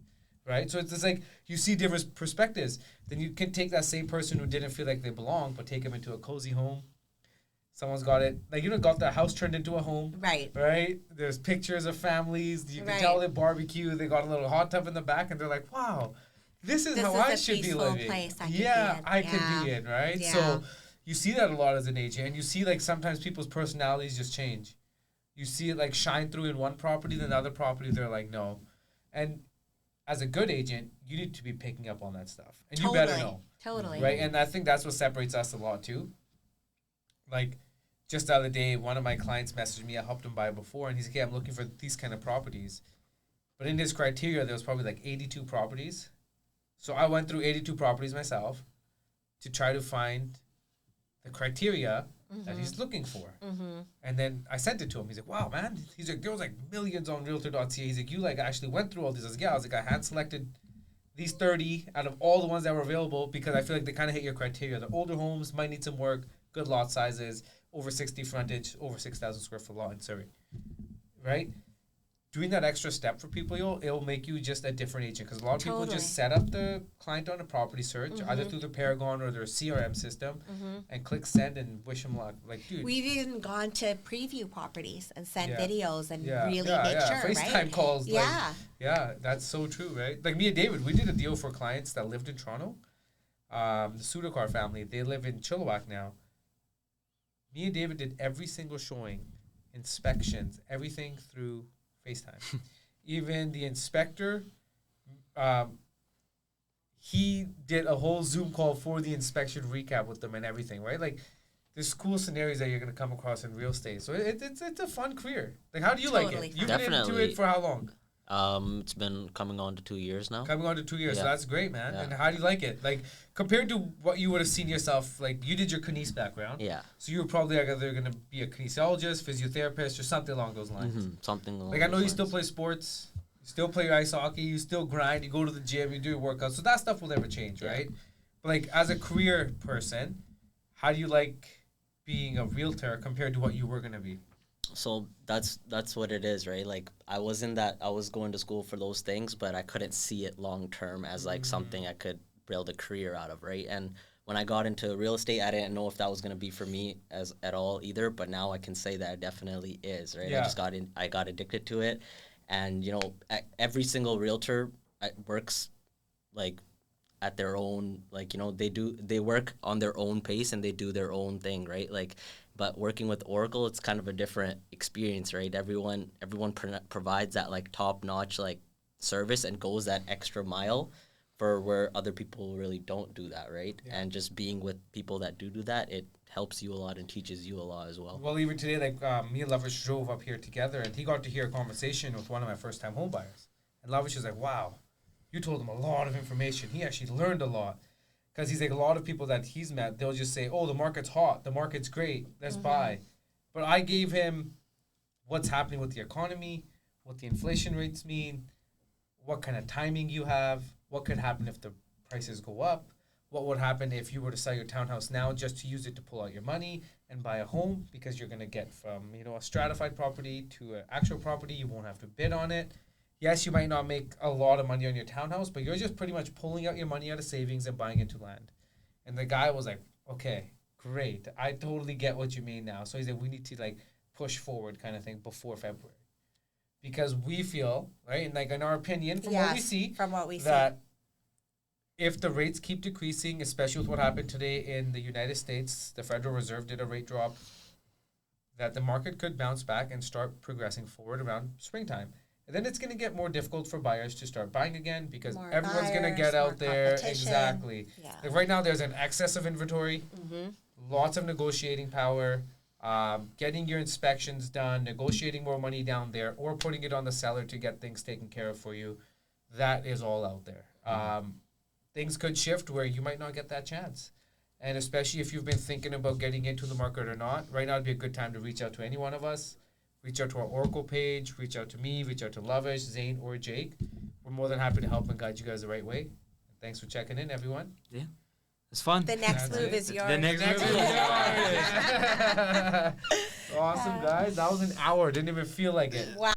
A: Right? So it's just like you see different perspectives. Then you can take that same person who didn't feel like they belong, but take them into a cozy home. Someone's got it. Like, got the house turned into a home.
D: Right.
A: Right? There's pictures of families. You can tell they barbecue. They got a little hot tub in the back, and they're like, wow, this is how I should be living.
D: Place
A: I could be in, right?
D: Yeah.
A: So you see that a lot as an agent, and you see, like, sometimes people's personalities just change. You see it, like, shine through in one property, then the other property, they're like, no. And as a good agent, you need to be picking up on that stuff. And you better know.
D: Totally.
A: Right? And I think that's what separates us a lot, too. Like, just the other day, one of my clients messaged me. I helped him buy before, and he's like, I'm looking for these kind of properties. But in his criteria, there was probably like 82 properties. So I went through 82 properties myself to try to find the criteria that he's looking for. And then I sent it to him. He's like, wow, man. He's like, there was like millions on Realtor.ca. He's like, you like actually went through all these. I was like, yeah. I was like, I hand selected these 30 out of all the ones that were available because I feel like they kind of hit your criteria. The older homes might need some work, good lot sizes, over 60 frontage, over 6,000 square foot lot in Surrey, right? Doing that extra step for people, it'll make you just a different agent because a lot of people just set up the client on a property search, either through their Paragon or their CRM system, and click send and wish them luck. Like, dude,
D: we've even gone to preview properties and sent videos and really make sure,
A: FaceTime
D: right?
A: calls,
D: yeah,
A: that's so true, right? Like, me and David, we did a deal for clients that lived in Toronto. The Sudakar family, they live in Chilliwack now. Me and David did every single showing, inspections, everything through FaceTime. Even the inspector, he did a whole Zoom call for the inspection recap with them and everything, right? Like, there's cool scenarios that you're going to come across in real estate. So it's a fun career. Like, how do you like it? You've been into it for how long?
C: It's been coming on to 2 years now.
A: Coming on to 2 years, so that's great, man. Yeah. And how do you like it? Like, compared to what you would have seen yourself, like, you did your kines background.
C: Yeah.
A: So you were probably either going to be a kinesiologist, physiotherapist, or something along those lines.
C: Something along
A: like, I know you still play sports, you still play ice hockey, you still grind, you go to the gym, you do your workouts. So that stuff will never change, right? But, like, as a career person, how do you like being a realtor compared to what you were going to be?
C: So that's what it is, right? Like, I was going to school for those things, but I couldn't see it long term as like something I could build a career out of, right? And when I got into real estate, I didn't know if that was going to be for me at all either, but now I can say that it definitely is, right?
A: Yeah.
C: I got addicted to it, and every single realtor works like at their own, like, they work on their own pace and they do their own thing, right? Like, but working with Oracle, it's kind of a different experience, right? Everyone provides that like top notch like service and goes that extra mile for where other people really don't do that, right? Yeah. And just being with people that do that, it helps you a lot and teaches you a lot as well.
A: Well, even today, like, me and Lovish drove up here together, and he got to hear a conversation with one of my first-time home buyers. And Lovish was like, wow, you told him a lot of information. He actually learned a lot. Because he's like, a lot of people that he's met, they'll just say, oh, the market's hot, the market's great, let's buy. But I gave him what's happening with the economy, what the inflation rates mean, what kind of timing you have, what could happen if the prices go up, what would happen if you were to sell your townhouse now just to use it to pull out your money and buy a home, because you're going to get from, a stratified property to an actual property. You won't have to bid on it. Yes, you might not make a lot of money on your townhouse, but you're just pretty much pulling out your money out of savings and buying into land. And the guy was like, okay, great. I totally get what you mean now. So he's like, we need to like push forward kind of thing before February. because we feel, right, and like in our opinion, from what we
D: Yes,
A: see,
D: from what we see.
A: that if the rates keep decreasing, especially with what happened today in the United States, the Federal Reserve did a rate drop, that the market could bounce back and start progressing forward around springtime. And then it's going to get more difficult for buyers to start buying again because
D: More
A: everyone's going to
D: buyers,
A: get
D: more
A: out there.
D: competition.
A: Exactly.
D: Yeah.
A: Like right now, there's an excess of inventory, lots of negotiating power, getting your inspections done, negotiating more money down there, or putting it on the seller to get things taken care of for you. That is all out there. Things could shift where you might not get that chance. And especially if you've been thinking about getting into the market or not, right now would be a good time to reach out to any one of us. Reach out to our Oracle page, reach out to me, reach out to Lovish, Zane, or Jake. We're more than happy to help and guide you guys the right way. Thanks for checking in, everyone.
B: Yeah, it's fun.
D: The next
A: That's
D: move
A: it.
D: is yours.
B: The next move is yours.
A: Awesome, guys. That was an hour. Didn't even feel like it.
D: Wow.